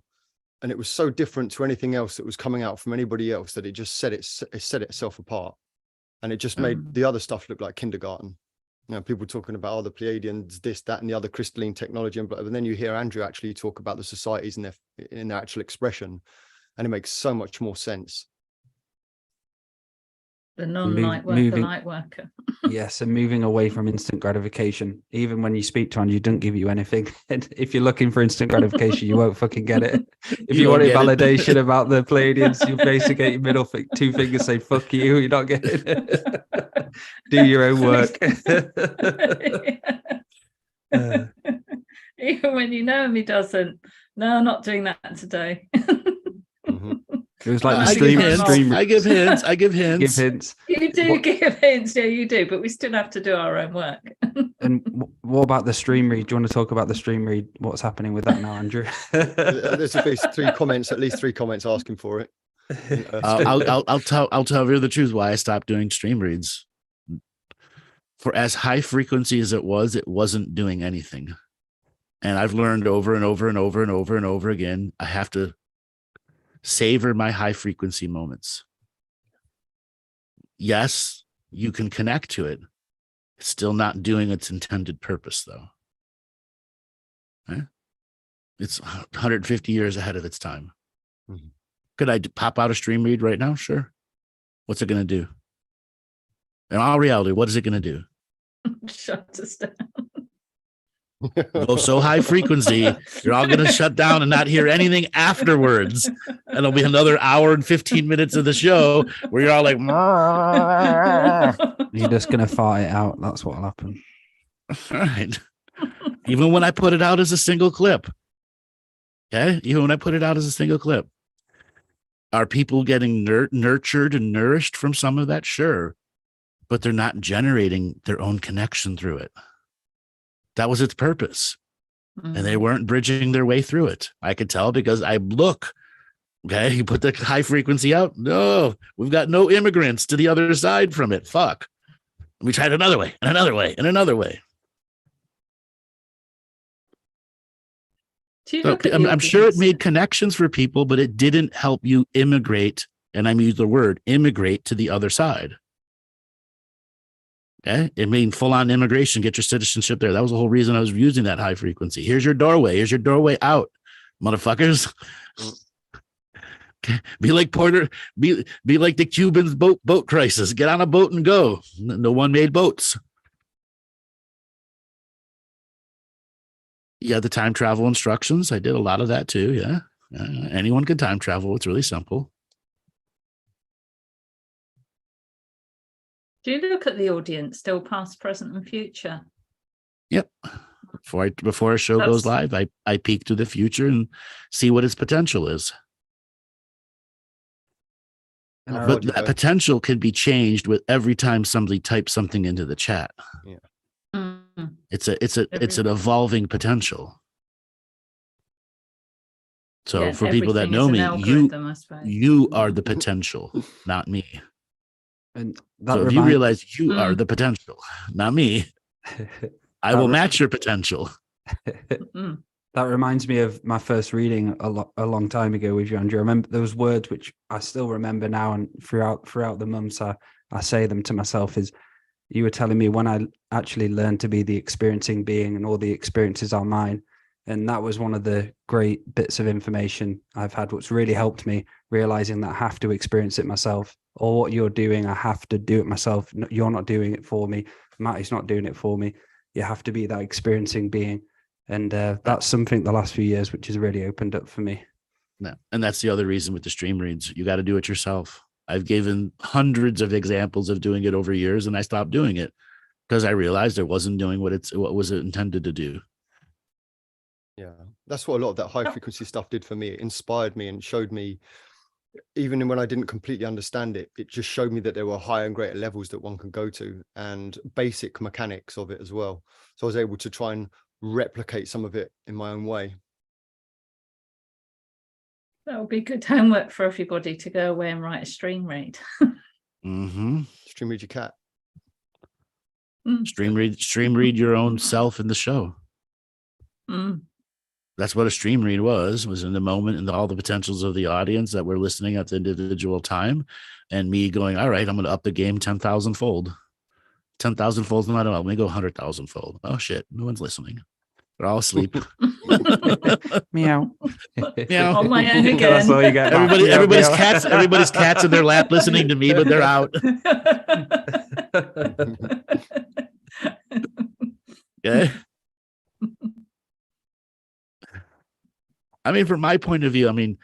and it was so different to anything else that was coming out from anybody else that it just set itself apart, and it just made the other stuff look like kindergarten. You know, people talking about the Pleiadians, this, that, and the other crystalline technology, and then you hear Andrew actually talk about the societies in their actual expression, and it makes so much more sense. The non-light worker, light worker. Yes, and moving away from instant gratification. Even when you speak to Andrew, he doesn't give you anything. And if you're looking for instant gratification, you won't fucking get it. If you wanted validation about the Pleiadians, you basically get your middle two fingers say, fuck you, you're not getting it. Do your own work. Even when you know him, he doesn't. No, I'm not doing that today. It was like the stream. I give hints. Give hints. You do give hints. Yeah, you do. But we still have to do our own work. And what about the stream read? Do you want to talk about the stream read? What's happening with that now, Andrew? There's at least three comments asking for it. I'll tell you the truth why I stopped doing stream reads. For as high frequency as it wasn't doing anything. And I've learned over and over and over and over and over again, I have to savor my high frequency moments. Yes, you can connect to it. It's still not doing its intended purpose, though. Okay? It's 150 years ahead of its time. Mm-hmm. Could I pop out a stream read right now? Sure. What's it going to do? In all reality, what is it going to do? Shut us down. Go so high frequency, you're all going to shut down and not hear anything afterwards. And it'll be another hour and 15 minutes of the show where you're all like, you're just going to fart it out. That's what'll happen. All right. Even when I put it out as a single clip. Okay. Even when I put it out as a single clip. Are people getting nurtured and nourished from some of that? Sure. But they're not generating their own connection through it. That was its purpose. And they weren't bridging their way through it. I could tell because I look, okay, you put the high frequency out. No, we've got no immigrants to the other side from it. Fuck. We tried another way and another way and another way. So I'm sure it made connections for people, but it didn't help you immigrate. And I'm using the word immigrate to the other side. Okay. It means full on immigration, get your citizenship there. That was the whole reason I was using that high frequency. Here's your doorway. Here's your doorway out, motherfuckers. Porter, be like the Cubans boat crisis. Get on a boat and go. No one made boats. Yeah, the time travel instructions. I did a lot of that too. Yeah. Anyone can time travel. It's really simple. Do you look at the audience, still past, present, and future? Yep. Before a show goes live, I peek to the future and see what its potential is. But that potential can be changed with every time somebody types something into the chat. Yeah. It's an evolving potential. So for people that know me, you are the potential, not me. And so if you realize you are the potential, not me, I will match your potential. That reminds me of my first reading a long time ago with you, Andrew. I remember those words, which I still remember now, and throughout the months I say them to myself, is you were telling me when I actually learned to be the experiencing being and all the experiences are mine. And that was one of the great bits of information I've had, what's really helped me, realizing that I have to experience it myself. Or what you're doing, I have to do it myself. You're not doing it for me. Maty's not doing it for me. You have to be that experiencing being. And that's something the last few years, which has really opened up for me. No. And that's the other reason with the stream reads. You got to do it yourself. I've given hundreds of examples of doing it over years, and I stopped doing it because I realized I wasn't doing what was intended to do. Yeah, that's what a lot of that high frequency stuff did for me. It inspired me and showed me, even when I didn't completely understand it, it just showed me that there were higher and greater levels that one can go to, and basic mechanics of it as well. So I was able to try and replicate some of it in my own way. That would be good homework for everybody to go away and write a stream read. Mm-hmm. Stream read your cat. Stream read your own self in the show. That's what a stream read was in the moment and all the potentials of the audience that were listening at the individual time, and me going, all right, I'm going to up the game 10,000 fold. 10,000 folds, not enough. Let me go 100,000 fold. Oh shit, no one's listening. They're all asleep. Meow. Meow. On my own again. That's all you get. Everybody's cats in their lap listening to me, but they're out. Okay. I mean, from my point of view, I mean,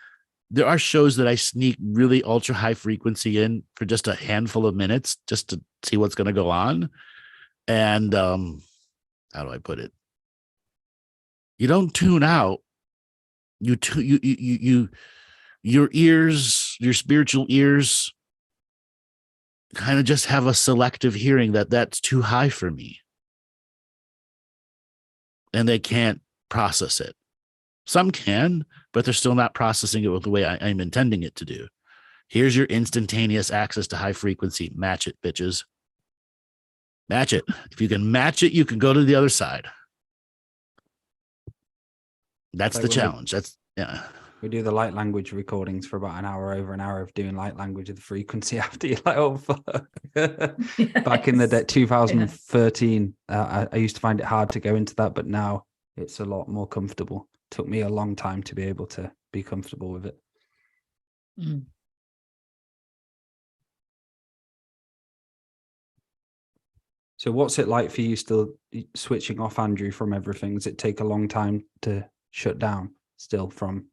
there are shows that I sneak really ultra high frequency in for just a handful of minutes just to see what's going to go on. And how do I put it? You don't tune out. Your ears, your spiritual ears kind of just have a selective hearing that's too high for me. And they can't process it. Some can, but they're still not processing it with the way I'm intending it to do. Here's your instantaneous access to high frequency. Match it, bitches. Match it. If you can match it, you can go to the other side. That's the challenge. Yeah. We do the light language recordings for about over an hour of doing light language of the frequency after you're like, oh, fuck. Yes. Back in the day, 2013, I used to find it hard to go into that, but now it's a lot more comfortable. Took me a long time to be able to be comfortable with it. So what's it like for you still switching off, Andrew, from everything? Does it take a long time to shut down still from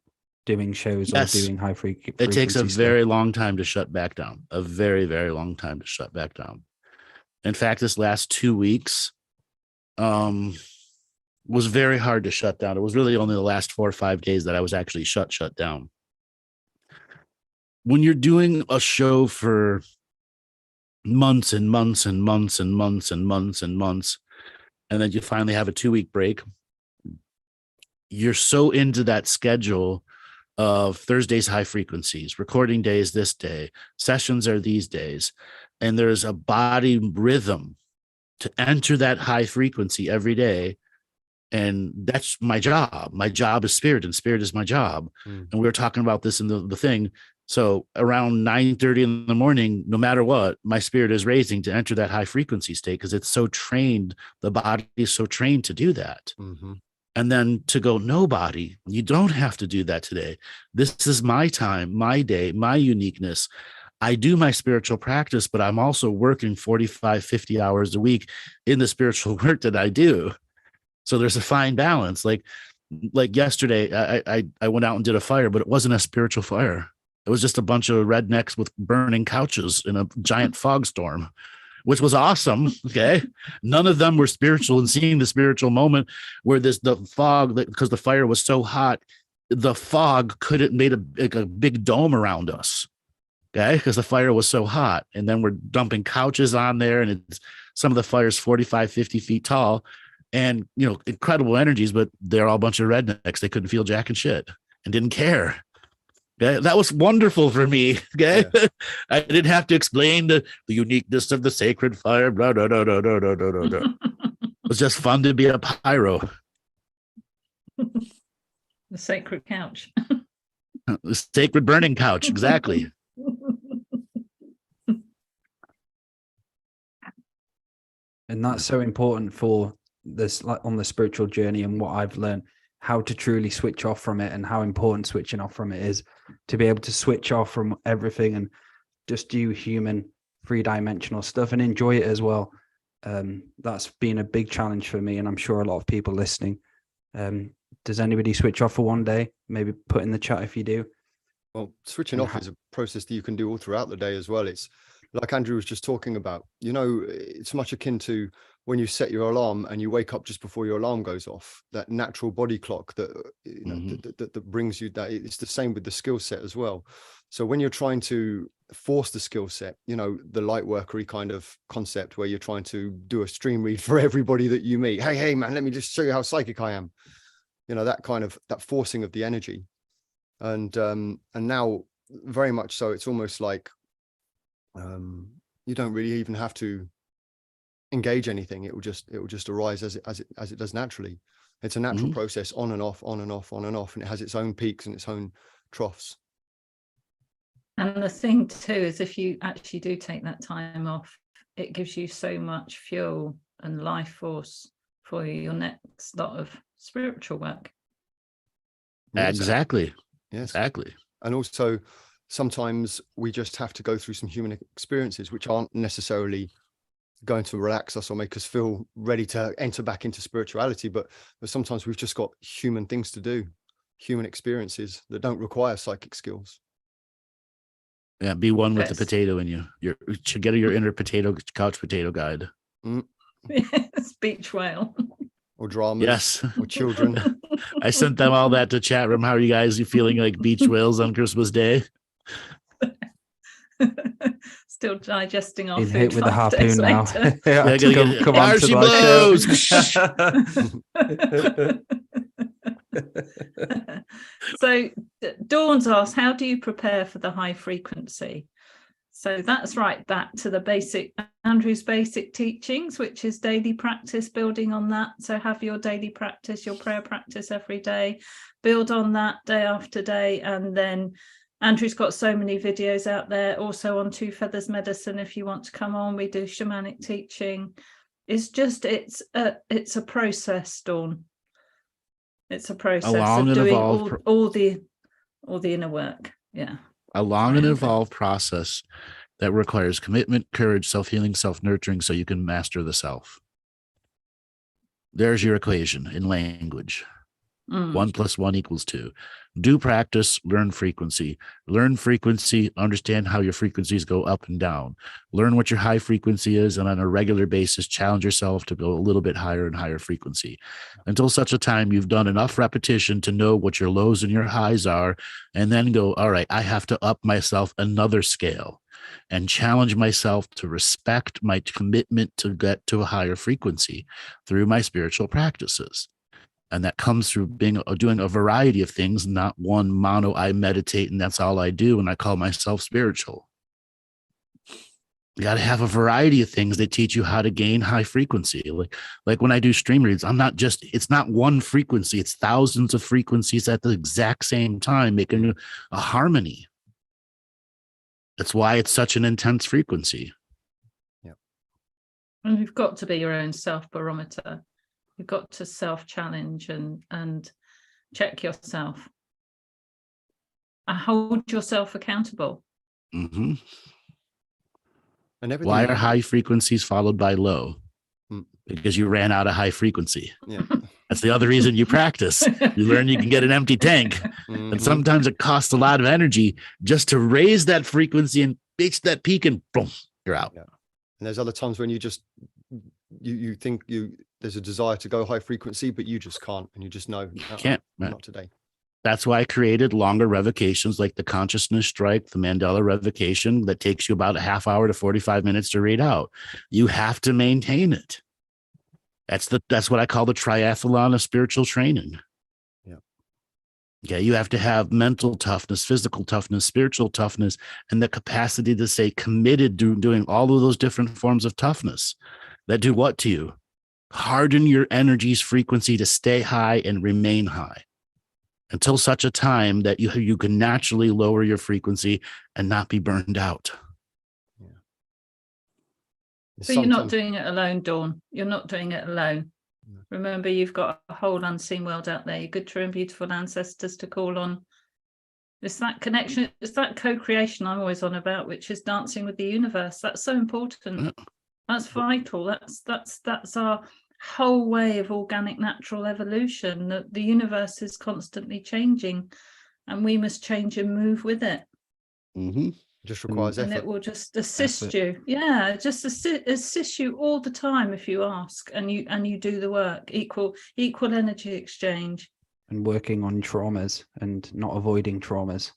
doing shows or doing high frequency? It takes a very long time to shut back down. A very, very long time to shut back down. In fact, this last 2 weeks was very hard to shut down. It was really only the last 4 or 5 days that I was actually shut down. When you're doing a show for months and months and months and months and months and months, and then you finally have a 2-week break, you're so into that schedule of Thursdays high frequencies, recording days this day, sessions are these days, and there's a body rhythm to enter that high frequency every day. And that's my job. My job is spirit, and spirit is my job. And we were talking about this in the thing. So around 9:30 in the morning, no matter what, my spirit is raising to enter that high frequency state because it's so trained. The body is so trained to do that. And then to go, nobody, you don't have to do that today. This is my time, my day, my uniqueness. I do my spiritual practice, but I'm also working 45, 50 hours a week in the spiritual work that I do. So there's a fine balance. Like yesterday, I went out and did a fire, but it wasn't a spiritual fire. It was just a bunch of rednecks with burning couches in a giant fog storm, which was awesome. Okay. None of them were spiritual, and seeing the spiritual moment where the fog, because the fire was so hot, the fog couldn't made a big dome around us. Okay. Because the fire was so hot. And then we're dumping couches on there, and it's some of the fire's 45, 50 feet tall, and, you know, incredible energies, but they're all a bunch of rednecks. They couldn't feel jack and shit and didn't care. Okay? That was wonderful for me. Okay. Yeah. I didn't have to explain the uniqueness of the sacred fire. Blah, blah, blah, blah, blah, blah, blah, blah. It was just fun to be a pyro. The sacred couch. The sacred burning couch. Exactly. And that's so important for this, like on the spiritual journey, and what I've learned, how to truly switch off from it, and how important switching off from it is, to be able to switch off from everything and just do human 3-dimensional stuff and enjoy it as well. That's been a big challenge for me, and I'm sure a lot of people listening. Does anybody switch off for one day? Maybe put in the chat if you do. Well, switching off is a process that you can do all throughout the day as well. It's like Andrew was just talking about, you know, it's much akin to when you set your alarm and you wake up just before your alarm goes off, that natural body clock that, you know, that brings you that. It's the same with the skill set as well. So when you're trying to force the skill set, you know, the light workery kind of concept where you're trying to do a stream read for everybody that you meet. Hey, man, let me just show you how psychic I am. You know, that kind of, that forcing of the energy. And now very much so, it's almost like, you don't really even have to engage anything. It will just arise as it does naturally. It's a natural process, on and off, on and off, on and off, and it has its own peaks and its own troughs. And the thing too is, if you actually do take that time off, it gives you so much fuel and life force for your next lot of spiritual work. Exactly. Yes, exactly. And also, sometimes we just have to go through some human experiences which aren't necessarily going to relax us or make us feel ready to enter back into spirituality, but sometimes we've just got human things to do, human experiences that don't require psychic skills. Yeah, be one with the potato in you. You should get your inner couch potato guide. Yes, beach whale. Or dramas. Yes. Or children. I sent them all that to chat room. How are you guys? You feeling like beach whales on Christmas Day? Still digesting our He's food hit with a harpoon now. Yeah, come on to blows. So Dawn's asked, how do you prepare for the high frequency? So that's right back to the Andrew's basic teachings, which is daily practice, building on that. So have your daily practice, your prayer practice every day, build on that day after day. And then Andrew's got so many videos out there, also on Two Feathers Medicine. If you want to come on, we do shamanic teaching. It's a process, Dawn. It's a process of doing all the inner work. Yeah. A long and involved process that requires commitment, courage, self-healing, self-nurturing, so you can master the self. There's your equation in language. 1 + 1 = 2. Do practice, learn frequency. Learn frequency, understand how your frequencies go up and down. Learn what your high frequency is, and on a regular basis, challenge yourself to go a little bit higher and higher frequency until such a time you've done enough repetition to know what your lows and your highs are, and then go, all right, I have to up myself another scale and challenge myself to respect my commitment to get to a higher frequency through my spiritual practices. And that comes through doing a variety of things, not one mono. I meditate and that's all I do, and I call myself spiritual. You got to have a variety of things that teach you how to gain high frequency. Like when I do stream reads, it's not one frequency, it's thousands of frequencies at the exact same time, making a harmony. That's why it's such an intense frequency. Yeah. And you've got to be your own self barometer. You've got to self-challenge and check yourself and hold yourself accountable. Mm-hmm. And everything. Why are high frequencies followed by low? Because you ran out of high frequency. Yeah. That's the other reason you practice. You learn you can get an empty tank. And sometimes it costs a lot of energy just to raise that frequency and reach that peak, and boom, you're out. Yeah. And there's other times when you just you think there's a desire to go high frequency, but you just can't, and you just know Can't. Not today. That's why I created longer revocations like the consciousness strike, the Mandela revocation, that takes you about a half hour to 45 minutes to read out. You have to maintain it. That's what I call the triathlon of spiritual training. Yeah. Okay. You have to have mental toughness, physical toughness, spiritual toughness, and the capacity to stay committed to doing all of those different forms of toughness that do what to you? Harden your energy's frequency to stay high and remain high until such a time that you can naturally lower your frequency and not be burned out. Yeah. So you're not doing it alone, Dawn. You're not doing it alone. No. Remember, you've got a whole unseen world out there. Your good, true, and beautiful ancestors to call on. It's that connection. It's that co-creation I'm always on about, which is dancing with the universe. That's so important. That's vital. That's our whole way of organic natural evolution. That the universe is constantly changing, and we must change and move with it. Mm-hmm. Just requires effort. And it will just assist you. Yeah, just assist you all the time if you ask and you do the work. Equal energy exchange. And working on traumas and not avoiding traumas,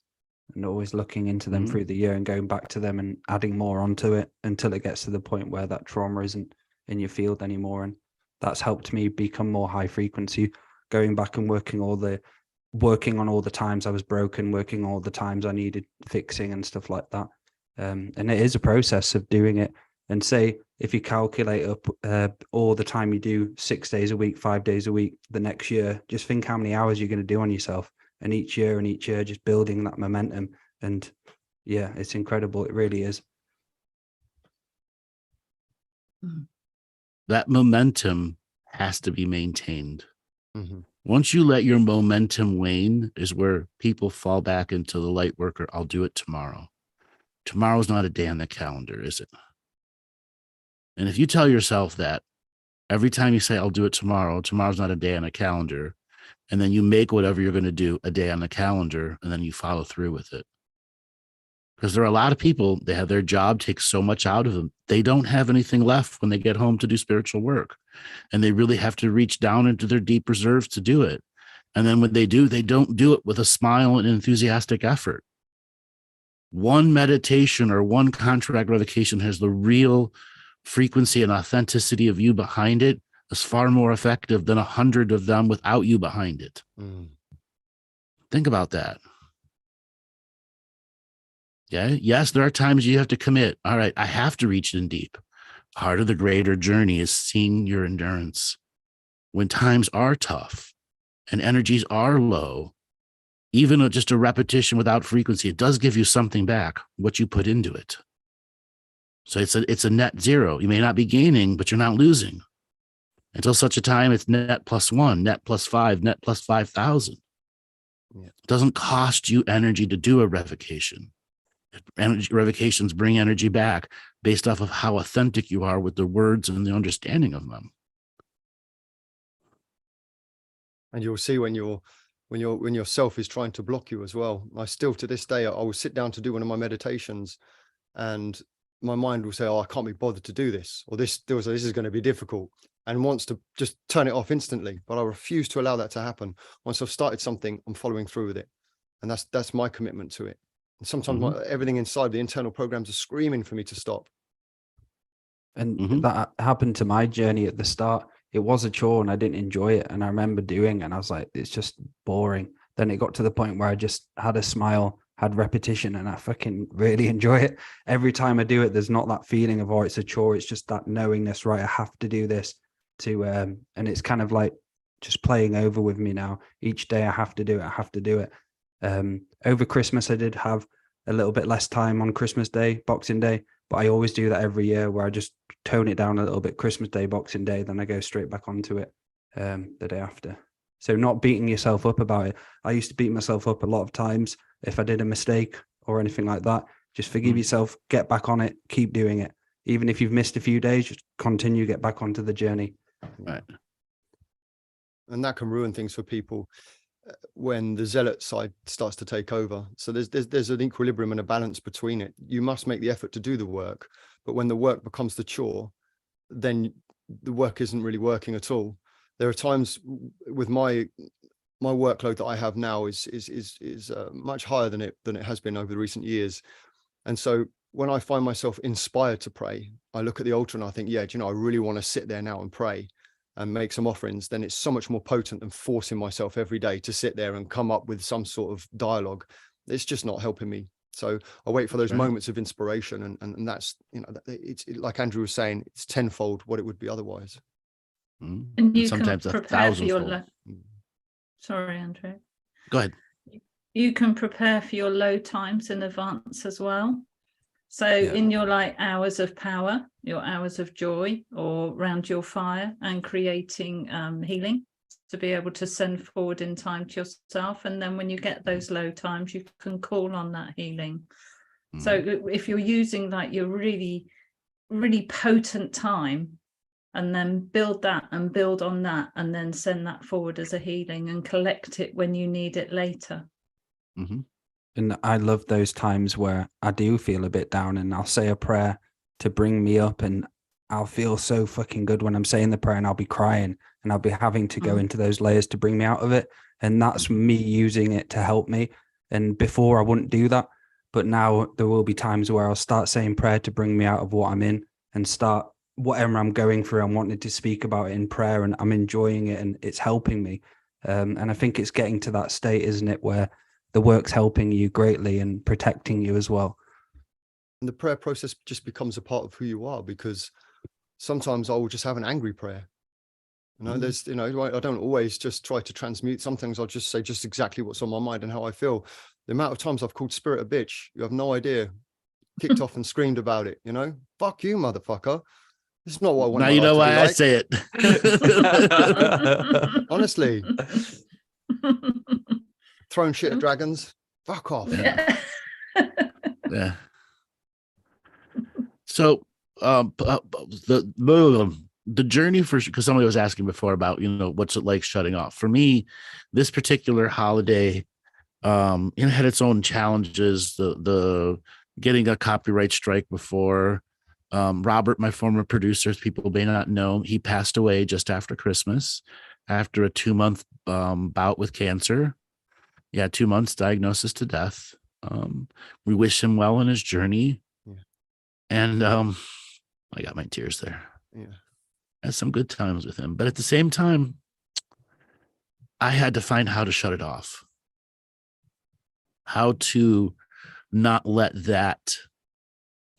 and always looking into them through the year and going back to them and adding more onto it until it gets to the point where that trauma isn't in your field anymore. And that's helped me become more high frequency, going back and working on all the times I was broken, working all the times I needed fixing and stuff like that. And it is a process of doing it. And say, if you calculate up all the time you do 6 days a week, 5 days a week, the next year, just think how many hours you're going to do on yourself. And each year just building that momentum. And yeah, it's incredible. It really is. That momentum has to be maintained. Mm-hmm. Once you let your momentum wane is where people fall back into the light worker. I'll do it tomorrow. Tomorrow's not a day on the calendar, is it? And if you tell yourself that every time you say, I'll do it tomorrow, tomorrow's not a day on a calendar, and then you make whatever you're going to do a day on the calendar, and then you follow through with it. Because there are a lot of people, they have their job takes so much out of them. They don't have anything left when they get home to do spiritual work. And they really have to reach down into their deep reserves to do it. And then when they do, they don't do it with a smile and enthusiastic effort. One meditation or one contract revocation has the real frequency and authenticity of you behind it is far more effective than 100 of them without you behind it. Think about that. Yeah. Yes, there are times you have to commit. All right, I have to reach in deep. Part of the greater journey is seeing your endurance. When times are tough and energies are low, even just a repetition without frequency, it does give you something back, what you put into it. So it's a net zero. You may not be gaining, but you're not losing. Until such a time, it's net +1, net +5, net +5,000. Yeah. It doesn't cost you energy to do a revocation. Revocations bring energy back based off of how authentic you are with the words and the understanding of them. And you'll see when your self is trying to block you as well. I still, to this day, I will sit down to do one of my meditations and my mind will say, oh, I can't be bothered to do this, or this is going to be difficult, and wants to just turn it off instantly. But I refuse to allow that to happen. Once I've started something, I'm following through with it. And that's my commitment to it. And sometimes everything inside the internal programs are screaming for me to stop. And that happened to my journey at the start. It was a chore and I didn't enjoy it. And I remember doing, and I was like, it's just boring. Then it got to the point where I just had a smile, had repetition, and I fucking really enjoy it. Every time I do it, there's not that feeling of, oh, it's a chore. It's just that knowingness, right? I have to do this and it's kind of like just playing over with me now. Each day I have to do it. I have to do it. Over Christmas, I did have a little bit less time on Christmas Day, Boxing Day, but I always do that every year where I just tone it down a little bit. Christmas Day, Boxing Day, then I go straight back onto it. the day after. So not beating yourself up about it. I used to beat myself up a lot of times if I did a mistake or anything like that. Just forgive yourself, get back on it, keep doing it. Even if you've missed a few days, just continue, get back onto the journey. Right. And that can ruin things for people when the zealot side starts to take over. So there's an equilibrium and a balance between it. You must make the effort to do the work, but when the work becomes the chore, then the work isn't really working at all. There are times with my workload that I have now is much higher than it has been over the recent years. And so when I find myself inspired to pray, I look at the altar and I think, yeah, do you know, I really want to sit there now and pray and make some offerings. Then it's so much more potent than forcing myself every day to sit there and come up with some sort of dialogue. It's just not helping me. So I wait for those moments of inspiration, and that's, you know, it's like Andrew was saying, it's tenfold what it would be otherwise. And you sometimes can a prepare for your thousandfold. Sorry, Andrew. Go ahead. You can prepare for your low times in advance as well. So in your like hours of power, your hours of joy, or around your fire, and creating healing to be able to send forward in time to yourself. And then when you get those low times, you can call on that healing. So if you're using like your really, really potent time, and then build that and build on that, and then send that forward as a healing and collect it when you need it later. And I love those times where I do feel a bit down and I'll say a prayer to bring me up, and I'll feel so fucking good when I'm saying the prayer, and I'll be crying and I'll be having to go into those layers to bring me out of it. And that's me using it to help me. And before I wouldn't do that, but now there will be times where I'll start saying prayer to bring me out of what I'm in, and start whatever I'm going through. I'm wanting to speak about it in prayer, and I'm enjoying it, and it's helping me. And I think it's getting to that state, isn't it, where the work's helping you greatly and protecting you as well. And the prayer process just becomes a part of who you are, because sometimes I will just have an angry prayer. You know, there's, you know, I don't always just try to transmute. Sometimes I'll just say just exactly what's on my mind and how I feel. The amount of times I've called spirit a bitch, you have no idea. Kicked off and screamed about it, you know? Fuck you, motherfucker. This is not what I want. Now you know why I like. say it. Honestly. Throwing shit at dragons. Fuck off. Yeah. So the journey for, because somebody was asking before about, you know, what's it like shutting off. For me, this particular holiday it had its own challenges. The getting a copyright strike before. Robert, my former producer, people may not know, he passed away just after Christmas after a 2-month bout with cancer. 2 months diagnosis to death. We wish him well in his journey. And I got my tears there. Had some good times with him, but at the same time, I had to find how to shut it off, how to not let that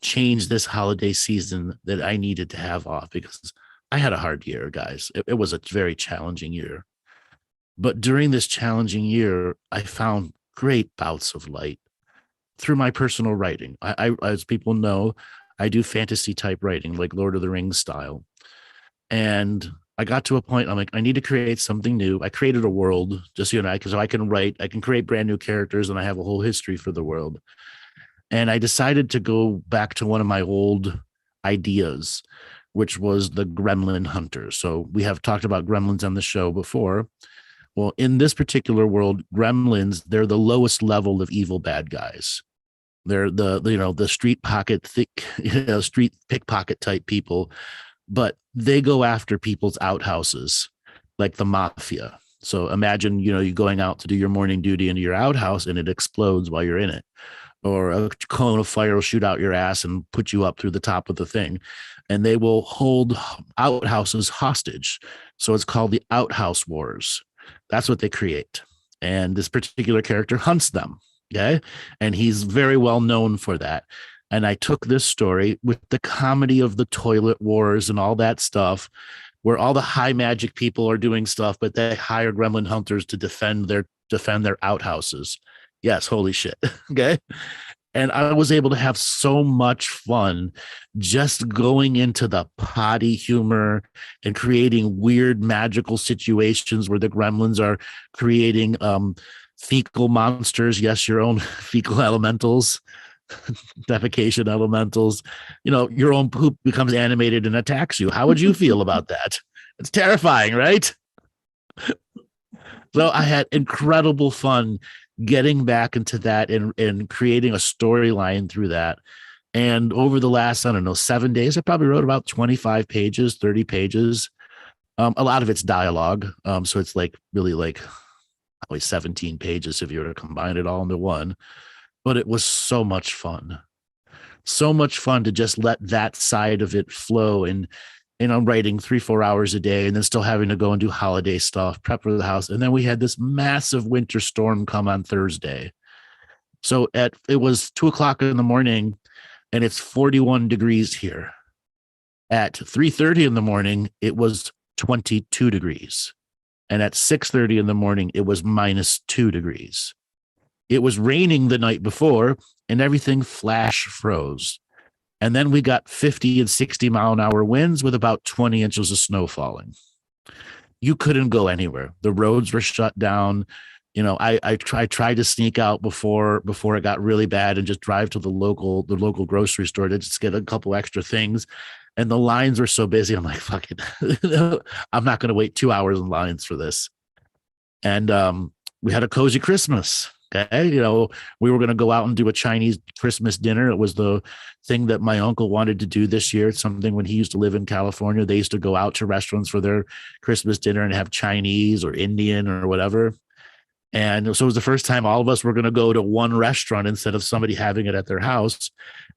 change this holiday season that I needed to have off, because I had a hard year, guys. It was a very challenging year. But during this challenging year, I found great bouts of light through my personal writing. I as people know, I do fantasy type writing, like Lord of the Rings style. And I got to a point, I'm like, I need to create something new. I created a world, just, you know, because I can write, I can create brand new characters, and I have a whole history for the world. And I decided to go back to one of my old ideas, which was the gremlin hunters. So we have talked about gremlins on the show before. Well, in this particular world, gremlins, they're the lowest level of evil bad guys. They're the street pocket, street pickpocket type people, but they go after people's outhouses like the mafia. So imagine, you going out to do your morning duty into your outhouse and it explodes while you're in it, or a cone of fire will shoot out your ass and put you up through the top of the thing, and they will hold outhouses hostage. So it's called the outhouse wars. That's what they create. And this particular character hunts them. Okay. And he's very well known for that. And I took this story with the comedy of the toilet wars and all that stuff, where all the high magic people are doing stuff, but they hire gremlin hunters to defend their outhouses. Yes. Holy shit. Okay. And I was able to have so much fun just going into the potty humor and creating weird magical situations where the gremlins are creating fecal monsters. Yes, your own fecal elementals, defecation elementals. You know, your own poop becomes animated and attacks you. How would you feel about that? It's terrifying, right? So I had incredible fun getting back into that and creating a storyline through that. And over the last, I don't know, 7 days, I probably wrote about 25 pages, 30 pages. A lot of it's dialogue. So it's like really like probably 17 pages if you were to combine it all into one. But it was so much fun. So much fun to just let that side of it flow. And I'm writing 3-4 hours a day and then still having to go and do holiday stuff, prep for the house. And then we had this massive winter storm come on Thursday. So it was 2:00 in the morning and it's 41 degrees here. At 3:30 in the morning, it was 22 degrees. And at 6:30 in the morning, it was -2 degrees. It was raining the night before and everything flash froze. And then we got 50 and 60 mile an hour winds with about 20 inches of snow falling. You couldn't go anywhere. The roads were shut down. You know, I tried to sneak out before it got really bad and just drive to the local grocery store to just get a couple extra things. And the lines were so busy. I'm like, fuck it. I'm not going to wait 2 hours in lines for this. And we had a cozy Christmas. Okay, you know, we were going to go out and do a Chinese Christmas dinner. It was the thing that my uncle wanted to do this year. It's something when he used to live in California, they used to go out to restaurants for their Christmas dinner and have Chinese or Indian or whatever. And so it was the first time all of us were going to go to one restaurant instead of somebody having it at their house.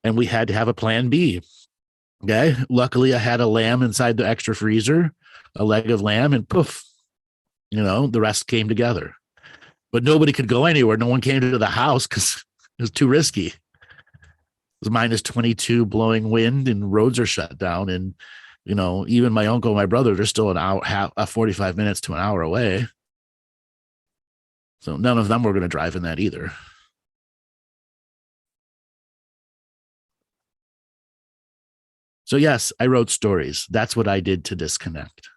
And we had to have a plan B. Okay, luckily I had a lamb inside the extra freezer, a leg of lamb, and poof, you know, the rest came together. But nobody could go anywhere. No one came to the house because it was too risky. It was -22 blowing wind and roads are shut down. And, you know, even my uncle and my brother, they're still 45 minutes to an hour away. So none of them were going to drive in that either. So yes, I wrote stories. That's what I did to disconnect.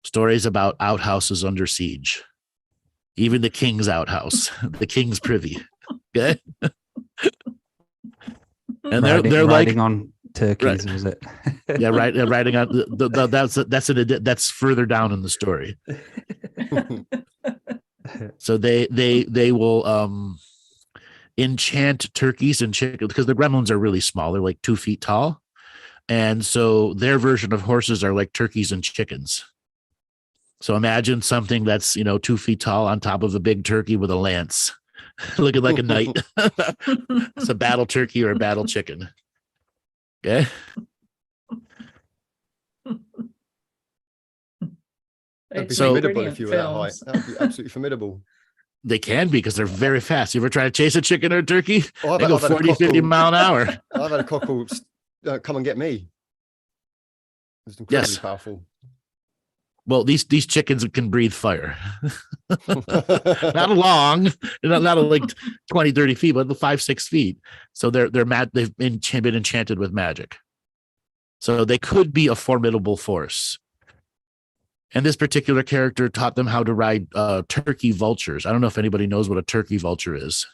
Stories about outhouses under siege. Even the king's outhouse, the king's privy. Okay. And they're riding like on turkeys, was it? Yeah, right. Riding on that's further down in the story. So they will enchant turkeys and chickens because the gremlins are really small. They're like 2 feet tall. And so their version of horses are like turkeys and chickens. So imagine something that's, you know, 2 feet tall on top of a big turkey with a lance, looking like a knight. It's a battle turkey or a battle chicken. Okay. That'd be It's like formidable brilliant if you were that height. films. That'd be absolutely formidable. They can be because they're very fast. You ever try to chase a chicken or a turkey? Oh, They go 40, 50 mile an hour. I've had a cockle come and get me. It's incredibly Yes. powerful. Well, these chickens can breathe fire. Not long, not like 20, 30 feet, but 5, 6 feet. So they're mad. They've been enchanted with magic. So they could be a formidable force. And this particular character taught them how to ride turkey vultures. I don't know if anybody knows what a turkey vulture is.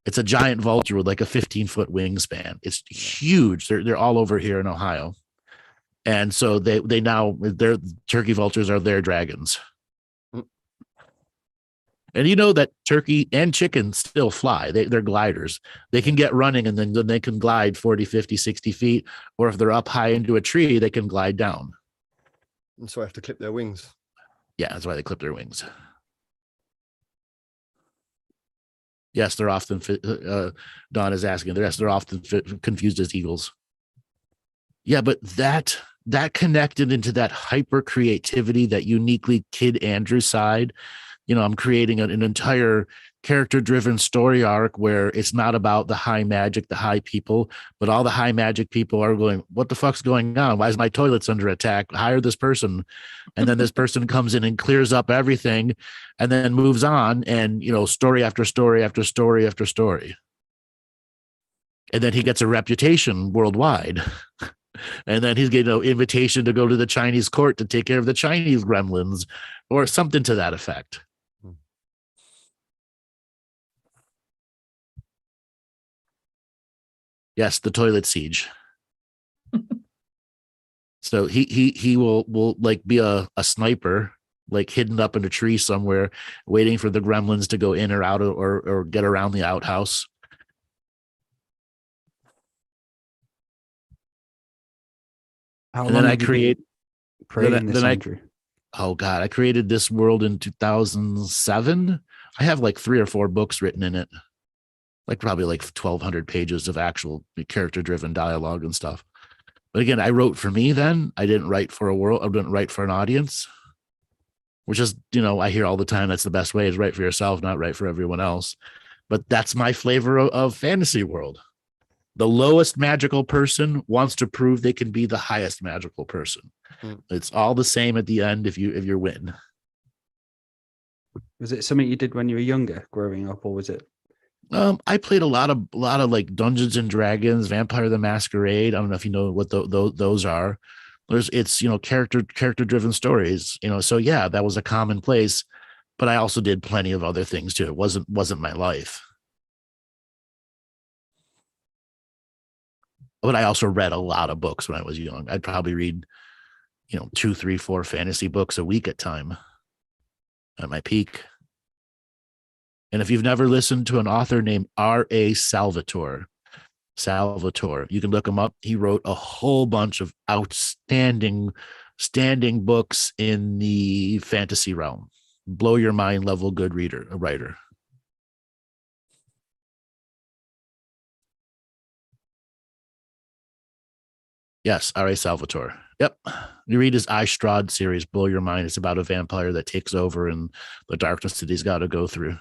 It's a giant vulture with like a 15-foot wingspan. It's huge. They're all over here in Ohio. And so their turkey vultures are their dragons. And you know that turkey and chicken still fly. They're gliders. They can get running and then they can glide 40, 50, 60 feet. Or if they're up high into a tree, they can glide down. And so I have to clip their wings. Yeah, that's why they clip their wings. Yes, they're often, Don is asking, yes, they're often confused as eagles. Yeah, but that connected into that hyper creativity, that uniquely Kid Andrew side. You know, I'm creating an entire character-driven story arc where it's not about the high magic, the high people, but all the high magic people are going, what the fuck's going on? Why is my toilet's under attack? Hire this person. And then this person comes in and clears up everything and then moves on. And, you know, story after story after story after story. And then he gets a reputation worldwide. And then he's getting an invitation to go to the Chinese court to take care of the Chinese gremlins or something to that effect. Yes, the toilet siege. So he will like be a sniper, like hidden up in a tree somewhere, waiting for the gremlins to go in or out or get around the outhouse. How And long then I have you been create creating this, Andrew? Oh God, I created this world in 2007. I have like 3 or 4 books written in it, like probably like 1,200 pages of actual character-driven dialogue and stuff. But again, I wrote for me then. I didn't write for a world. I didn't write for an audience, which is, I hear all the time, that's the best way, is write for yourself, not write for everyone else. But that's my flavor of fantasy world. The lowest magical person wants to prove they can be the highest magical person. It's all the same at the end if you win. Was it something you did when you were younger, growing up, or was it? I played a lot of like Dungeons and Dragons, Vampire the Masquerade. I don't know if you know what those are. It's character driven stories. So yeah, that was a commonplace. But I also did plenty of other things too. It wasn't my life. But I also read a lot of books when I was young. I'd probably read 2, 3, 4 fantasy books a week at time at my peak. And if you've never listened to an author named R.A. Salvatore, you can look him up. He wrote a whole bunch of outstanding books in the fantasy realm. Blow your mind level good writer. Yes, R.A. Salvatore. Yep. You read his I Strahd series, blow your mind. It's about a vampire that takes over and the darkness that he's got to go through.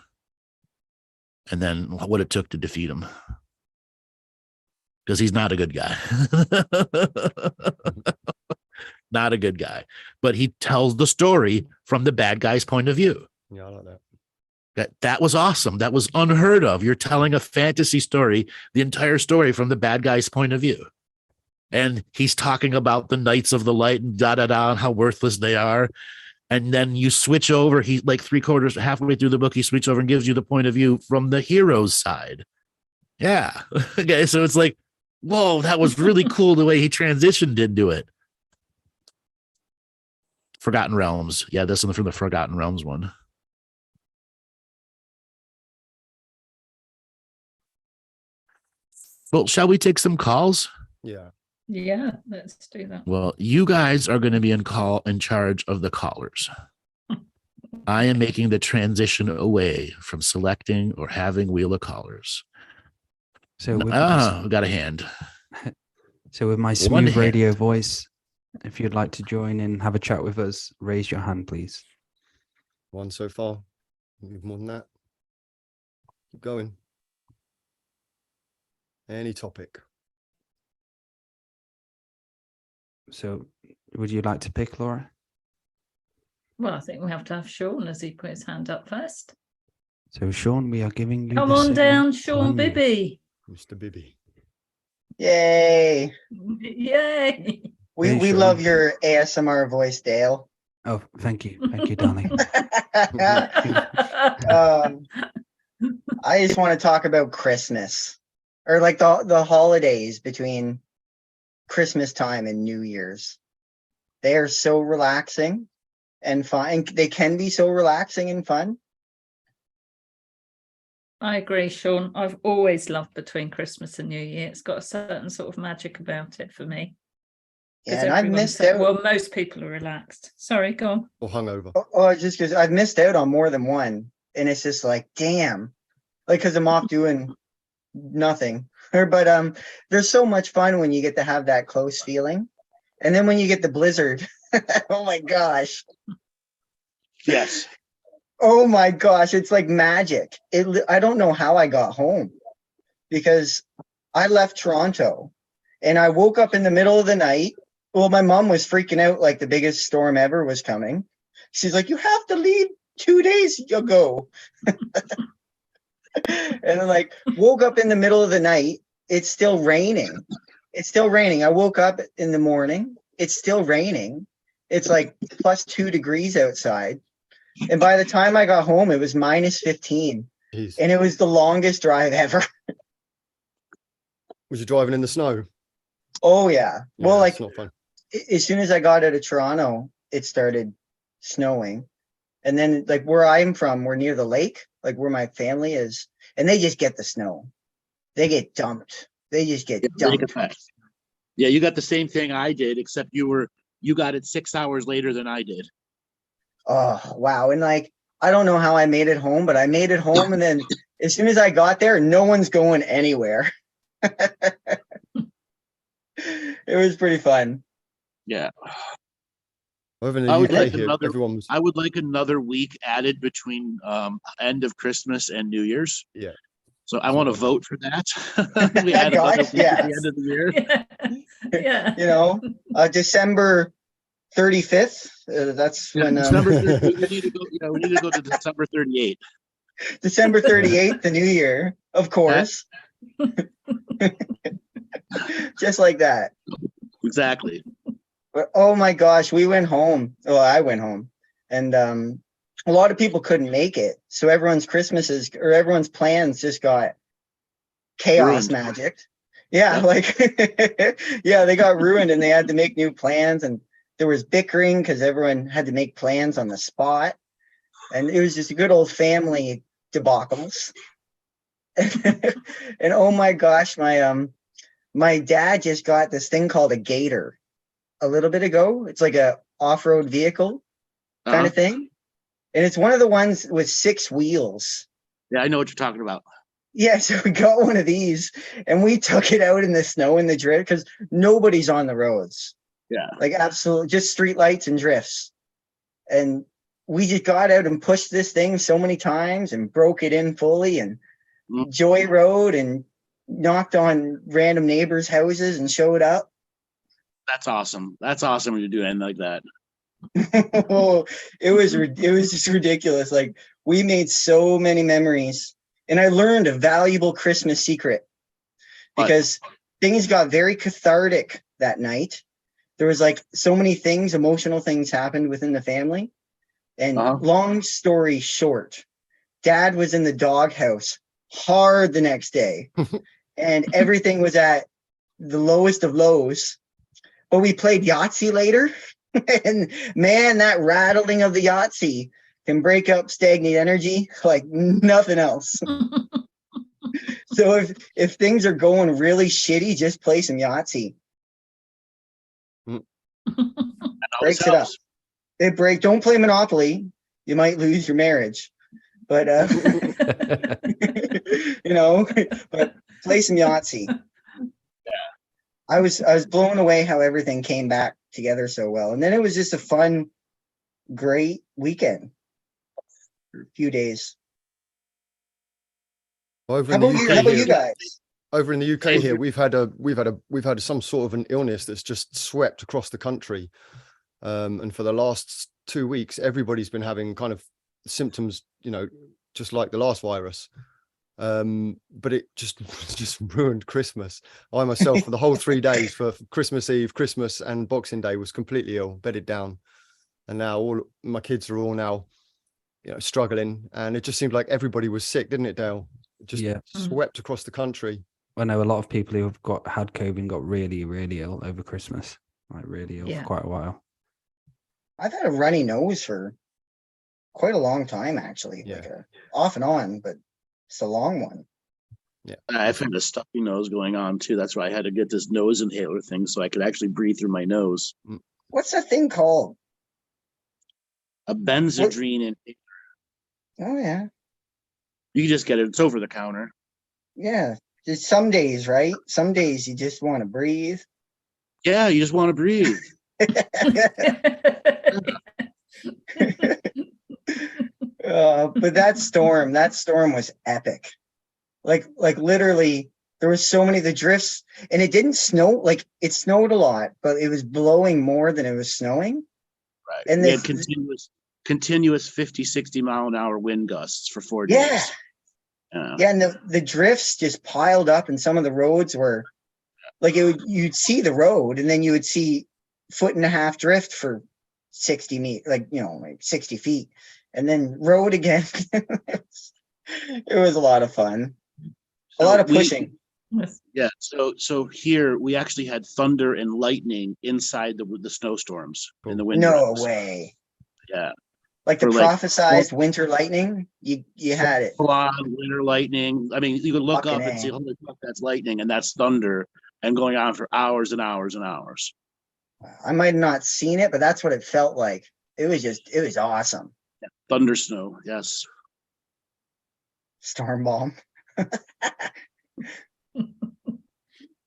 And then what it took to defeat him. Because he's not a good guy. Not a good guy. But he tells the story from the bad guy's point of view. Yeah, I like that. That was awesome. That was unheard of. You're telling a fantasy story, the entire story from the bad guy's point of view. And he's talking about the Knights of the Light and and how worthless they are. And then you switch over. He like halfway through the book, he switches over and gives you the point of view from the hero's side. Yeah. Okay. So it's like, whoa, that was really cool the way he transitioned into it. Forgotten Realms. Yeah, this is from the Forgotten Realms one. Well, shall we take some calls? Yeah. Yeah, let's do that. Well, you guys are going to be in charge of the callers. I am making the transition away from selecting or having wheel of callers. So we got a hand. So with my smooth radio voice, if you'd like to join in, have a chat with us, raise your hand, please. One so far. Need more than that. Keep going. Any topic. So would you like to pick, Laura? Well, I think we have to have Sean as he put his hand up first. So Sean, we are giving you Come on down, Sean Bibby. Mr. Bibby. Yay. Yay. We love your ASMR voice, Dale. Oh, thank you. Thank you, darling. I just want to talk about Christmas, or like the holidays between Christmas time and New Year's. They are so relaxing and fun. And they can be so relaxing and fun. I agree, Sean. I've always loved between Christmas and New Year. It's got a certain sort of magic about it for me. Yeah, and I've missed out. Well, most people are relaxed. Sorry, go on. Or hungover. Oh, just because I've missed out on more than one. And it's just like, damn. Like, because I'm off doing nothing. But there's so much fun when you get to have that close feeling. And then when you get the blizzard, oh my gosh. Yes. Oh my gosh, it's like magic. I don't know how I got home because I left Toronto and I woke up in the middle of the night. Well, my mom was freaking out like the biggest storm ever was coming. She's like, you have to leave 2 days ago. And I woke up in the middle of the night it's still raining. It's still raining. I woke up in the morning. It's still raining. It's like plus 2 degrees outside. And by the time I got home, it was minus 15. Jeez. And it was the longest drive ever. Was you driving in the snow? Oh, yeah. Well, Yeah, like, it's not fun. as soon as I got out of Toronto, it started snowing. And then, like, where I'm from, we're near the lake, like where my family is. And they just get the snow. They get dumped. They just get dumped. Yeah, you got the same thing I did, except you got it 6 hours later than I did. Oh, wow. And like, I don't know how I made it home, but I made it home. And then as soon as I got there, no one's going anywhere. It was pretty fun. Yeah. Over in I the would UK like here, another- everyone was. I would like another week added between end of Christmas and New Year's. Yeah. So I want to vote for that. We add Gosh, another week at yes. the end of the year. Yeah. You know, December 35th. That's when December 30, we need to go. We need to go to December 38th. December 38th, the new year, of course. Just like that. Exactly. But, oh my gosh, we went home. Well, I went home, and a lot of people couldn't make it. So everyone's Christmases or everyone's plans just got chaos Ruined. magic. Yeah, like yeah, they got ruined, and they had to make new plans, and there was bickering because everyone had to make plans on the spot, and it was just a good old family debacles. And oh my gosh, my dad just got this thing called a gator a little bit ago. It's like a off-road vehicle kind of thing. And it's one of the ones with 6 wheels. Yeah, I know what you're talking about. Yeah, so we got one of these and we took it out in the snow and the drift because nobody's on the roads. Yeah. Like absolutely just street lights and drifts. And we just got out and pushed this thing so many times and broke it in fully and joy rode and knocked on random neighbors' houses and showed up. That's awesome. That's awesome when you do anything like that. Oh, it was just ridiculous. Like we made so many memories, and I learned a valuable Christmas secret because things got very cathartic that night. There was like so many things, emotional things happened within the family. And long story short, Dad was in the doghouse hard the next day, and everything was at the lowest of lows. But we played Yahtzee later. And man, that rattling of the Yahtzee can break up stagnant energy like nothing else. So if things are going really shitty, just play some Yahtzee. Breaks it up. Don't play Monopoly. You might lose your marriage. But you know, but play some Yahtzee. I was blown away how everything came back together so well. And then it was just a fun, great weekend for a few days. Over How in the about UK you here, guys? over in the UK here, we've had some sort of an illness that's just swept across the country. And for the last 2 weeks, everybody's been having kind of symptoms, you know, just like the last virus. But it just ruined Christmas. I myself, for the whole 3 days, for Christmas Eve, Christmas and Boxing Day, was completely ill, bedded down. And now all my kids are all now, you know, struggling. And it just seemed like everybody was sick, didn't it, Dale? It just swept across the country. I know a lot of people who have had COVID got really, really ill over Christmas, like really ill for quite a while. I've had a runny nose for quite a long time, actually. Yeah. Like off and on, but it's a long one. Yeah, I've had a stuffy nose going on too. That's why I had to get this nose inhaler thing so I could actually breathe through my nose. What's that thing called? A benzodrine inhaler. Oh yeah. You can just get it. It's over the counter. Yeah. Just some days, right? Some days you just want to breathe. Yeah, you just want to breathe. But that storm was epic. Like literally, there was so many the drifts, and it didn't snow. Like it snowed a lot, but it was blowing more than it was snowing. Right. And we had continuous 50, 60 mile an hour wind gusts for 4 days. Yeah. Yeah, and the drifts just piled up, and some of the roads were like you'd see the road, and then you would see 1.5 foot drift for 60 meters, like like 60 feet, and then road again. It was a lot of fun, a lot of pushing. Yeah. So here we actually had thunder and lightning inside the snowstorms in the winter. No way. Yeah. Like the prophesized winter lightning, you had it. Full on winter lightning. I mean, you could look up and see, holy fuck, that's lightning and that's thunder, and going on for hours and hours and hours. I might have not seen it, but that's what it felt like. It was awesome. Yeah. Thunder snow, yes. Storm bomb.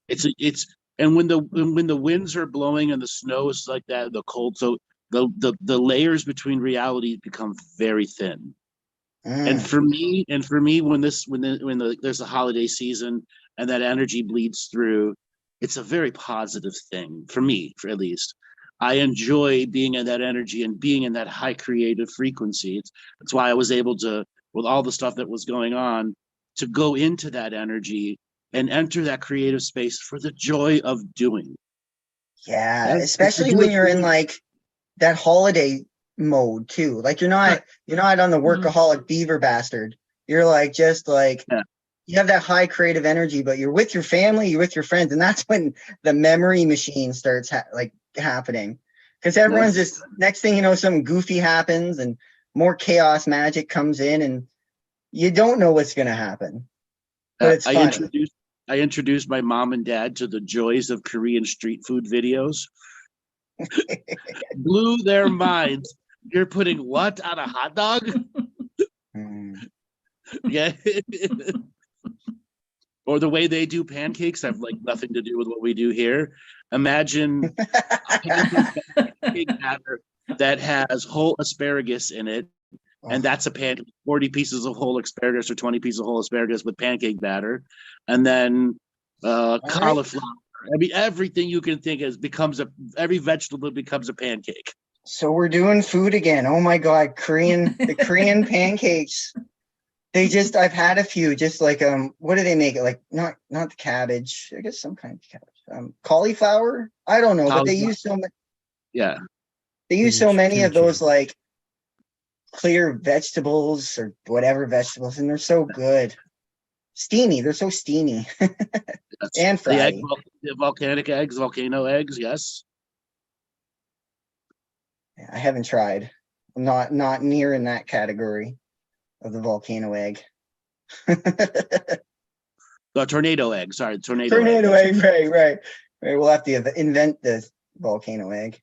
It's and when the winds are blowing and the snow is like that, the cold, so the layers between realities become very thin. And for me, when there's a holiday season and that energy bleeds through, it's a very positive thing for me, at least. I enjoy being in that energy and being in that high creative frequency. That's why I was able to, with all the stuff that was going on, to go into that energy and enter that creative space for the joy of doing. Yeah, especially when you're in like that holiday mode too. Like you're not on the workaholic beaver bastard. You're like just like you have that high creative energy, but you're with your family, you're with your friends, and that's when the memory machine starts happening. Because everyone's just, next thing you know, something goofy happens and more chaos magic comes in, and you don't know what's going to happen. But it's fun. I introduced my mom and dad to the joys of Korean street food videos. Blew their minds. You're putting what on a hot dog? Yeah. Or the way they do pancakes have like nothing to do with what we do here. Imagine a pancake batter that has whole asparagus in it, and that's a pancake. 40 pieces of whole asparagus or 20 pieces of whole asparagus with pancake batter, and then cauliflower. I mean, everything you can think every vegetable becomes a pancake. So we're doing food again. Oh my God, the Korean pancakes. I've had a few, just like, what do they make it? Like, not the cabbage, I guess some kind of cabbage. Cauliflower? I don't know, but they use so much. Yeah. They use so many of those like clear vegetables or whatever vegetables, and they're so good. Steamy. They're so steamy. And fried. The volcanic eggs, volcano eggs, yes. I haven't tried. I'm not near in that category of the volcano egg. The tornado egg. Sorry, tornado egg. Right. We'll have to invent the volcano egg.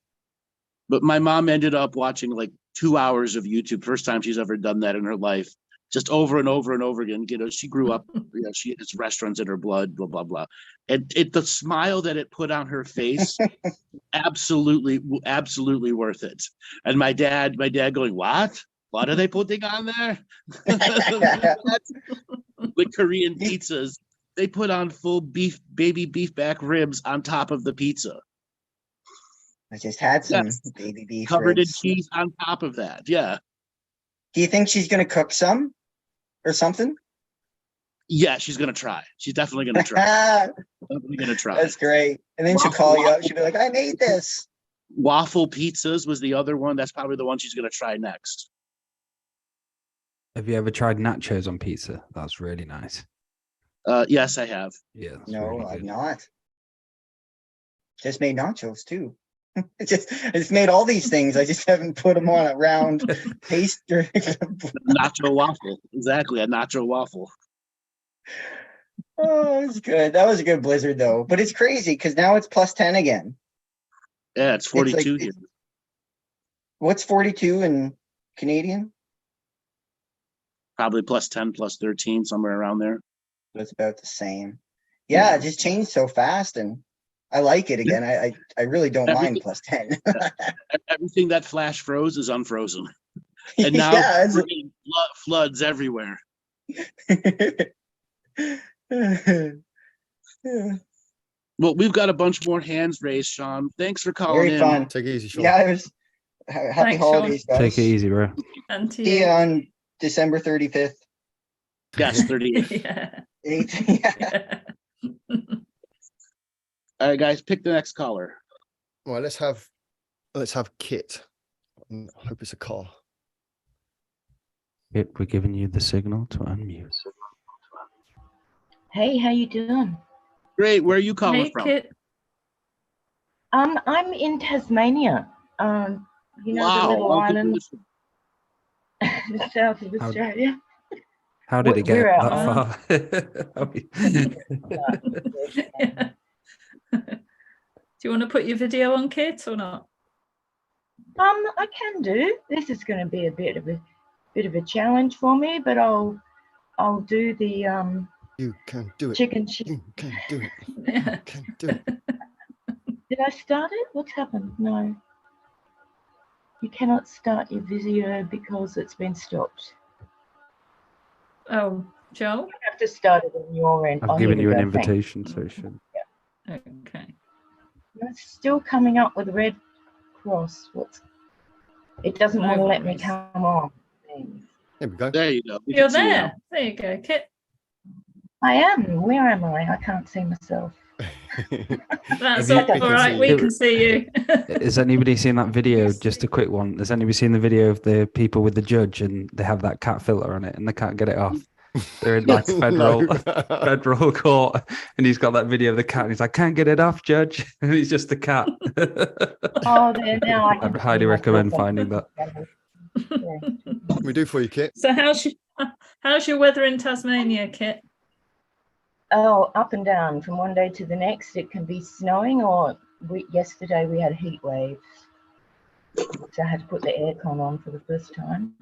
But my mom ended up watching like 2 hours of YouTube. First time she's ever done that in her life. Just over and over and over again. She grew up, she has restaurants in her blood, blah, blah, blah. And the smile that it put on her face, absolutely worth it. And my dad going, what? What are they putting on there? The Korean pizzas, they put on full baby beef back ribs on top of the pizza. I just had some baby beef covered ribs. in cheese on top of that. Yeah. Do you think she's going to cook some or something? Yeah, she's going to try. She's definitely going to try. Definitely going to try. That's great. And then she'll call you up. She'll be like, I made this. Waffle pizzas was the other one. That's probably the one she's going to try next. Have you ever tried nachos on pizza? That's really nice. Yes, I have. Yeah. No, really I've good. not. Just made nachos too. I just made all these things. I just haven't put them on a round paste. Nacho waffle. Exactly, a nacho waffle. Oh, it's good. That was a good blizzard though. But it's crazy because now it's plus 10 again. Yeah, it's 42 here. What's 42 in Canadian? Probably plus 10, plus 13, somewhere around there. It's about the same. Yeah, it just changed so fast, and I like it again. I really don't mind plus 10. Everything that flash froze is unfrozen. And now floods everywhere. Well, we've got a bunch more hands raised, Sean. Thanks for calling Very in. fun. Take it easy, Sean. Yeah, it was happy Thanks, holidays, guys. Take it easy, bro. And to See you you. on December 35th. Yes, 38. Yeah. 8. Yeah. Yeah. All right, guys, pick the next caller. All right, let's have Kit. I hope it's a car. Yep, we're giving you the signal to unmute. Hey, how you doing? Great. Where are you calling Hey, from? Kit. I'm in Tasmania. You know, the little welcome to island the show. south of Australia. How did it get We're that out. far? Yeah. Do you want to put your video on, Kit, or not? I can do. This is going to be a bit of a challenge for me, but I'll do the You can do it. chicken shit. You can do it. Yeah. You can do it. Did I start it? What's happened? No. You cannot start your video because it's been stopped. Oh, Joel? You have to start it on your end. I've Oh, given here you we an go. Thanks. invitation, so it should. Okay. It's still coming up with a red cross. It doesn't No want to let me worries. come on. There we go. There you go. We You're can see you now. there. There you go, Kit. I am. Where am I? I can't see myself. That's you- all we can right. see We you. can see you. Has anybody seen that video? Just a quick one. Has anybody seen the video of the people with the judge and they have that cat filter on it and they can't get it off? They're in like federal No. federal court, and he's got that video of the cat. And he's like, "Can't get it off, judge." And he's just the cat. Oh, there now. I can I'd highly see recommend myself. finding that. Yeah. What we do for you, Kit? So how's your weather in Tasmania, Kit? Oh, up and down from one day to the next. It can be snowing, or yesterday we had a heat wave, so I had to put the aircon on for the first time.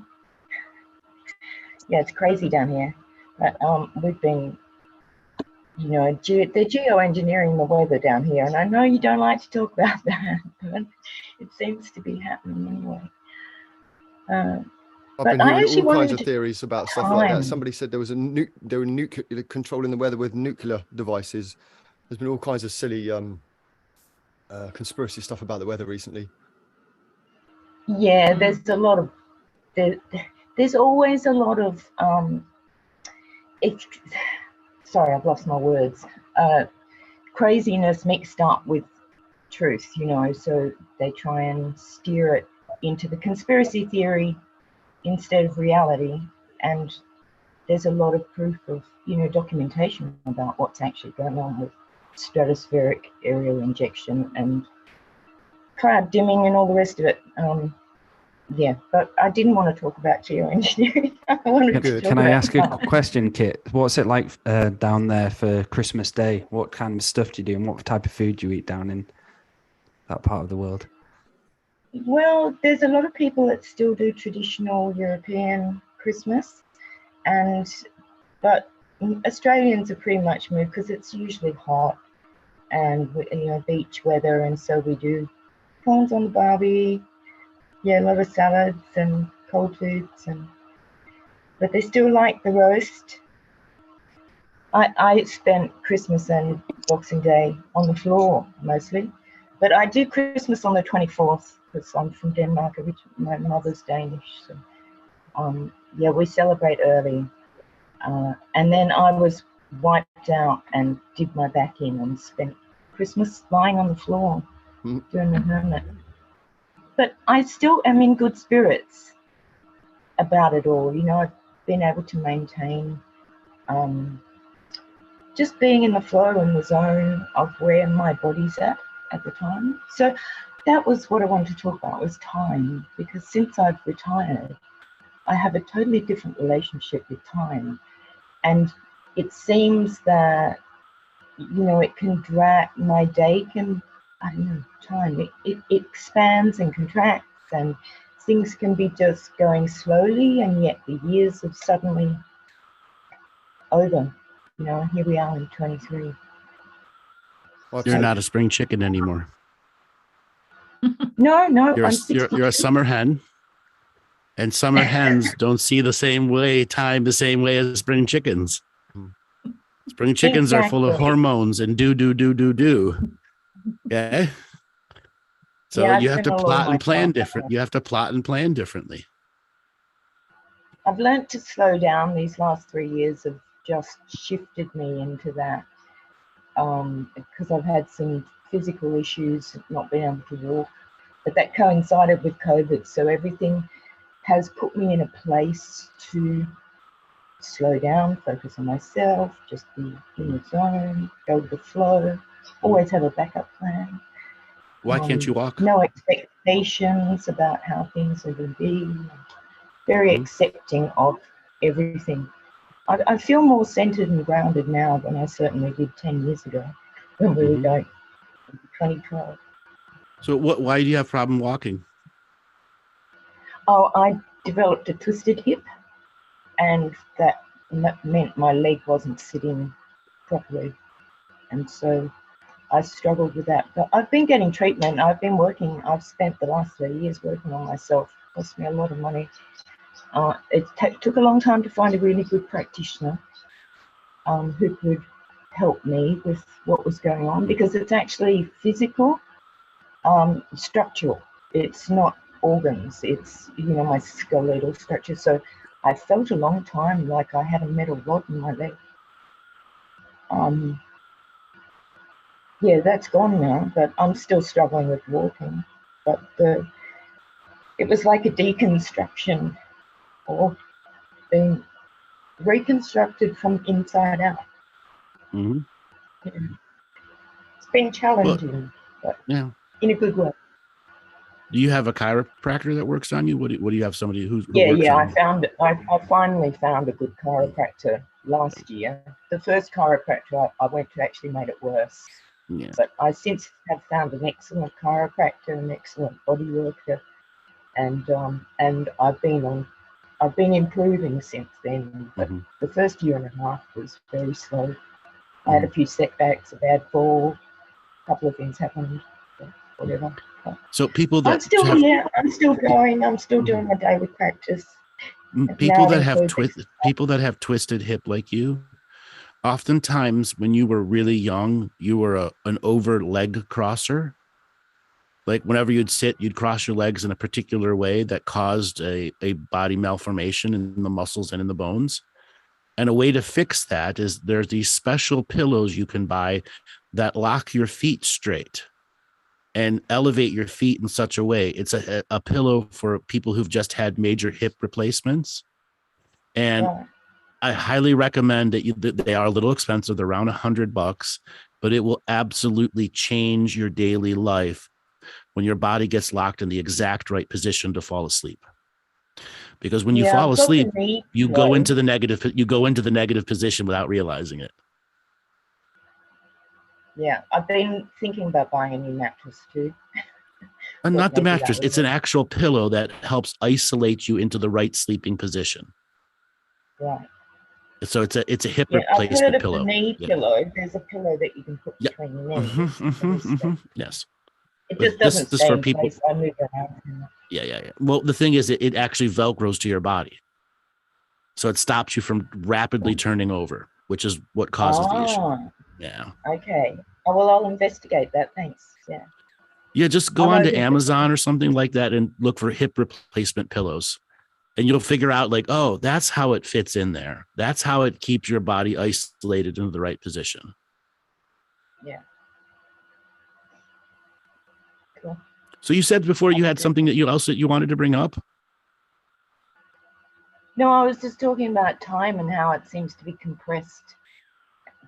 Yeah, it's crazy down here. But we've been, you know, they're geoengineering the weather down here, and I know you don't like to talk about that, but it seems to be happening anyway. I've But been I hearing actually all kinds wanted of to- theories about stuff like that. Time. Somebody said there was they were nuclear controlling the weather with nuclear devices. There's been all kinds of silly conspiracy stuff about the weather recently. Yeah, there's a lot of there's always a lot of sorry, I've lost my words. Craziness mixed up with truth, you know, so they try and steer it into the conspiracy theory instead of reality. And there's a lot of proof of, you know, documentation about what's actually going on with stratospheric aerial injection and cloud dimming and all the rest of it. Yeah, but I didn't want to talk about geoengineering. I wanted to Good. talk Can I about ask a time. question, Kit? What's it like down there for Christmas Day? What kind of stuff do you do, and what type of food do you eat down in that part of the world? Well, there's a lot of people that still do traditional European Christmas, but Australians are pretty much moved because it's usually hot and, you know, beach weather, and so we do prawns on the barbie. Yeah, a lot of salads and cold foods, but they still like the roast. I spent Christmas and Boxing Day on the floor mostly, but I do Christmas on the 24th because I'm from Denmark. My mother's Danish, so yeah, we celebrate early. And then I was wiped out and did my back in and spent Christmas lying on the floor doing the hermit. But I still am in good spirits about it all. You know, I've been able to maintain just being in the flow and the zone of where my body's at the time. So that was what I wanted to talk about, was time, because since I've retired, I have a totally different relationship with time. And it seems that, you know, it can drag, my day can, I don't know, time, it expands and contracts, and things can be just going slowly, and yet the years have suddenly over. You know, here we are in 23. You're not a spring chicken anymore. No, You're I'm you're a summer hen, and summer hens don't see the same way as spring chickens. Spring chickens are full of Exactly. hormones and do. Okay. So Yeah, I you have spent to a lot of plot my and plan time different. there. You have to plot and plan differently. I've learned to slow down. These last 3 years have just shifted me into that, because I've had some physical issues, not being able to walk, but that coincided with COVID. So everything has put me in a place to slow down, focus on myself, just be in the zone, go with the flow, always have a backup plan. Why can't you walk? No expectations about how things are going to be. Very accepting of everything. I feel more centered and grounded now than I certainly did 10 years ago when we were going in 2012. So why do you have problem walking? Oh, I developed a twisted hip, and that meant my leg wasn't sitting properly. And so I struggled with that. But I've been getting treatment. I've been working. I've spent the last 3 years working on myself. It cost me a lot of money. It took a long time to find a really good practitioner who could help me with what was going on, because it's actually physical, structural. It's not organs. It's, my skeletal structure. So I felt a long time like I had a metal rod in my leg. Yeah, that's gone now, but I'm still struggling with walking. But it was like a deconstruction, or being reconstructed from inside out. Mm-hmm. Yeah. It's been challenging, but yeah, in a good way. Do you have a chiropractor that works on you? What do you have, somebody who Yeah, works on I finally found a good chiropractor last year. The first chiropractor I went to actually made it worse. Yeah. But I since have found an excellent chiropractor, an excellent body worker, and I've been improving since then. But the first year and a half was very slow. I had a few setbacks, a bad fall, a couple of things happened, whatever. So people that I'm still here. I'm still going. I'm still doing my daily practice. People that have twisted hip like you, oftentimes when you were really young, you were an over leg crosser. Like whenever you'd sit, you'd cross your legs in a particular way that caused a body malformation in the muscles and in the bones. And a way to fix that is there's these special pillows you can buy that lock your feet straight and elevate your feet in such a way. It's a pillow for people who've just had major hip replacements. And I highly recommend that they are a little expensive. They're around $100, but it will absolutely change your daily life when your body gets locked in the exact right position to fall asleep. Because when you fall asleep, you go into the negative position without realizing it. Yeah, I've been thinking about buying a new mattress too. And not the mattress. It's an actual pillow that helps isolate you into the right sleeping position. Right. So it's a hip replacement I've heard of pillow. The knee pillow. There's a pillow that you can put between your knees. Yes. It just doesn't stay in place. I move around. Yeah. Well, the thing is, it actually velcros to your body, so it stops you from rapidly turning over, which is what causes the issue. Yeah. Okay. Oh, well, I'll investigate that. Thanks. Yeah. Yeah, just go onto Amazon or something like that and look for hip replacement pillows, and you'll figure out like, oh, that's how it fits in there. That's how it keeps your body isolated into the right position. Yeah. Cool. So you said before you had something that you wanted to bring up? No, I was just talking about time and how it seems to be compressed,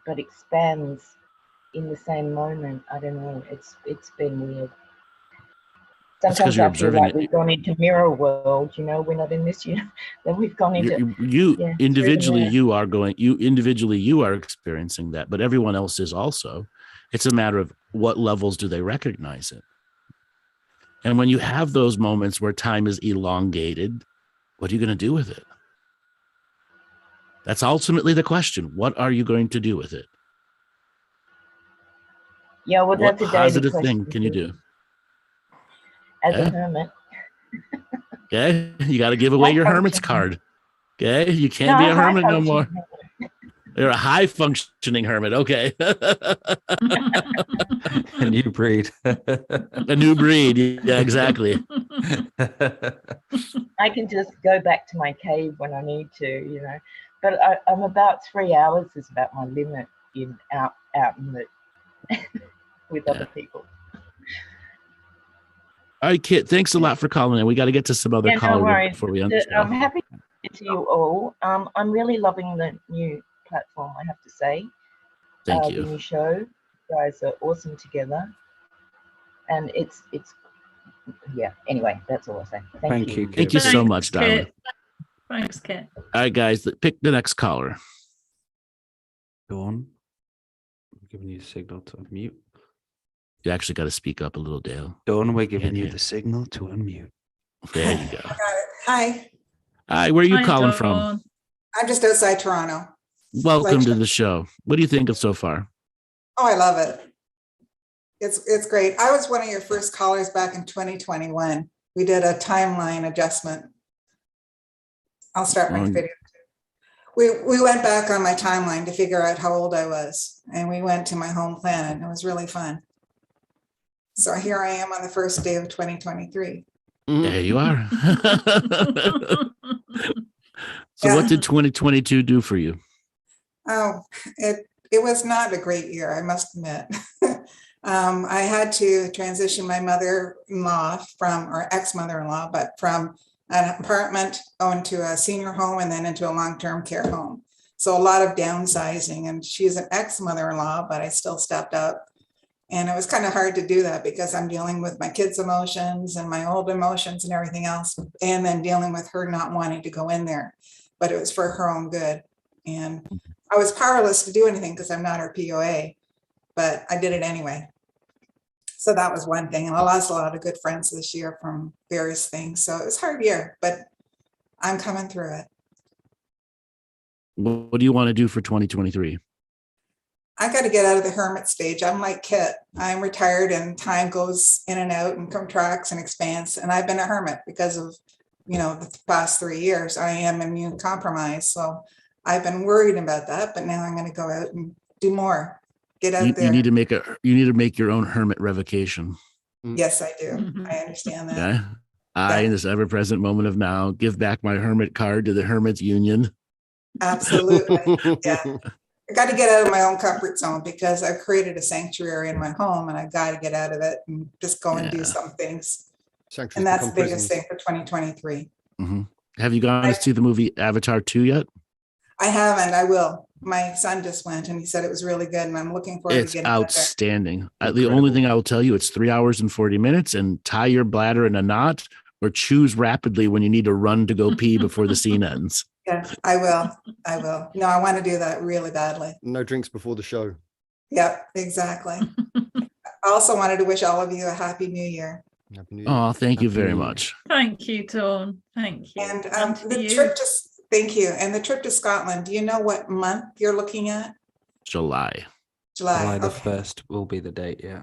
but expands in the same moment. I don't know. It's been weird. Sometimes I feel like we've gone into mirror world. We're not in this year. Then we've gone into individually. You are experiencing that, but everyone else is also. It's a matter of what levels do they recognize it. And when you have those moments where time is elongated, what are you going to do with it? That's ultimately the question. What are you going to do with it? Yeah, well, that's what positive thing can you do? As a hermit. Okay, you got to give away your hermit's card. Okay, you can't be a hermit no more. You're a high functioning hermit. Okay. A new breed. A new breed. Yeah, exactly. I can just go back to my cave when I need to, you know. But I'm about 3 hours is about my limit in out in the with other people. All right, Kit, thanks a lot for calling in. We got to get to some other Yeah, no callers worries. before we I'm unsell. happy to you all. I'm really loving the new platform, I have to say. Thank The you. new show. You guys are awesome together. And it's yeah, anyway, that's all I say. Thank you. Kit. Thank you so much, darling. Kit. Thanks, Kit. All right, guys, pick the next caller. Dawn, I'm giving you a signal to unmute. You actually got to speak up a little, Dale. Dawn, we're giving you Yeah. the signal to unmute. There you go. I got it. Hi, Hi, where are you Hi, calling from? Dawn. I'm just outside Toronto. Welcome Like- to the show. What do you think of so far? Oh, I love it. It's great. I was one of your first callers back in 2021. We did a timeline adjustment. I'll start my Oh. video. We went back on my timeline to figure out how old I was, and we went to my home planet. It was really fun. So here I am on the first day of 2023. There you are. So Yeah. what did 2022 do for you? Oh, it was not a great year, I must admit. I had to transition my mother-in-law or ex-mother-in-law, but from an apartment into a senior home and then into a long-term care home. So a lot of downsizing, and she's an ex-mother-in-law, but I still stepped up. And it was kind of hard to do that because I'm dealing with my kids' emotions and my old emotions and everything else, and then dealing with her not wanting to go in there, but it was for her own good. And I was powerless to do anything because I'm not her POA, but I did it anyway. So that was one thing. And I lost a lot of good friends this year from various things. So it was a hard year, but I'm coming through it. What do you want to do for 2023? I got to get out of the hermit stage. I'm like Kit. I'm retired and time goes in and out and contracts and expands. And I've been a hermit because of, the past 3 years. I am immune compromised. So I've been worried about that, but now I'm going to go out and do more. Get out there. You need to make your own hermit revocation. Yes, I do. Mhm. I understand that. Yeah. I, in this ever-present moment of now, give back my hermit card to the Hermits Union. Absolutely. Yeah. I got to get out of my own comfort zone because I've created a sanctuary in my home and I got to get out of it and just go and do Yeah. some things. Sanctuaries And that's the become biggest prisons. thing for 2023. Mhm. Have you gone to see the movie Avatar 2 yet? I haven't. I will. My son just went and he said it was really good and I'm looking forward It's to getting out there. outstanding. The Incredible. only thing I will tell you, it's 3 hours and 40 minutes, and tie your bladder in a knot or choose rapidly when you need to run to go pee before the scene ends. Yeah, I will. I will. No, I want to do that really badly. No drinks before the show. Yep, exactly. I also wanted to wish all of you a happy new year. Happy New Year. Oh, thank you Happy very New Year. much. Thank you, Dawn. Thank you. And to the you. trip to, thank you. And the trip to Scotland, do you know what month you're looking at? July. July. July the Okay. 1st will be the date, yeah.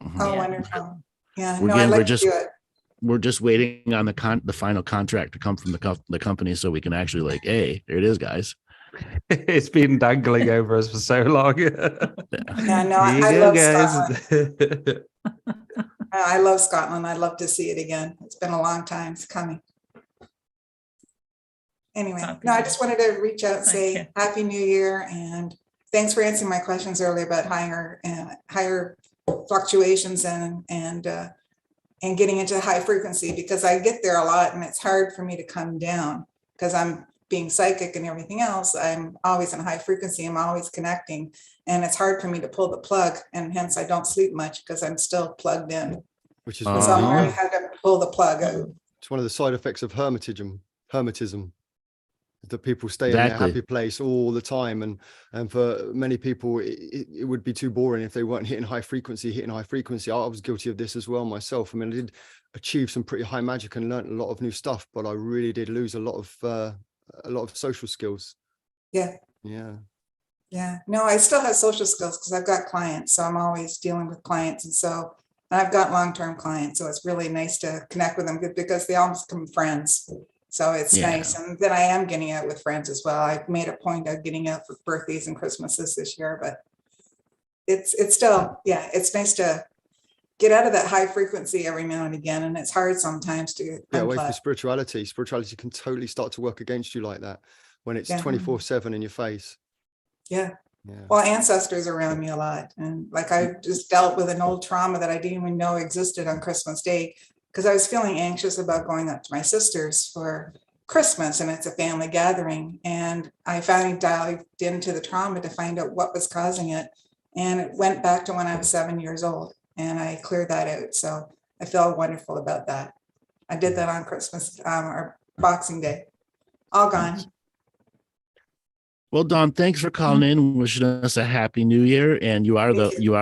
Mhm. Oh, Yeah. wonderful. Yeah, We're no, getting- I'd we're like just- to do it. We're just waiting on the final contract to come from the company so we can actually hey, there it is, guys. It's been dangling over us for so long. Yeah, no, Here you I go, love guys. Scotland. I love Scotland. I'd love to see it again. It's been a long time coming. Anyway, no, I just wanted to reach out and Thank say you. Happy New Year and thanks for answering my questions earlier about higher fluctuations and getting into high frequency because I get there a lot and it's hard for me to come down because I'm being psychic and everything else. I'm always in high frequency. I'm always connecting and it's hard for me to pull the plug and hence I don't sleep much because I'm still plugged in. Which is So one I'm of the- learning how to pull the plug out. it's one of the side effects of hermitism, that people stay in Exactly. their happy place all the time. And for many people, it would be too boring if they weren't hitting high frequency. I was guilty of this as well myself. I mean, I did achieve some pretty high magic and learned a lot of new stuff, but I really did lose a lot of social skills. Yeah. Yeah. Yeah, no, I still have social skills because I've got clients. So I'm always dealing with clients. And so I've got long-term clients. So it's really nice to connect with them because they almost become friends. So it's Yeah. nice. And then I am getting out with friends as well. I've made a point of getting out for birthdays and Christmases this year, but it's still, yeah, it's nice to get out of that high frequency every now and again. And it's hard sometimes to away from unplug. spirituality. Spirituality can totally start to work against you like that when it's Yeah. 24/7 in your face. Yeah. Yeah. Well, ancestors around me a lot. And like I just dealt with an old trauma that I didn't even know existed on Christmas Day, because I was feeling anxious about going up to my sister's for Christmas, and it's a family gathering. And I finally dived into the trauma to find out what was causing it. And it went back to when I was 7 years old, and I cleared that out. So I feel wonderful about that. I did that on Christmas or Boxing Day. All gone. Well, Dawn, thanks for calling in, wishing us a happy new year. And you are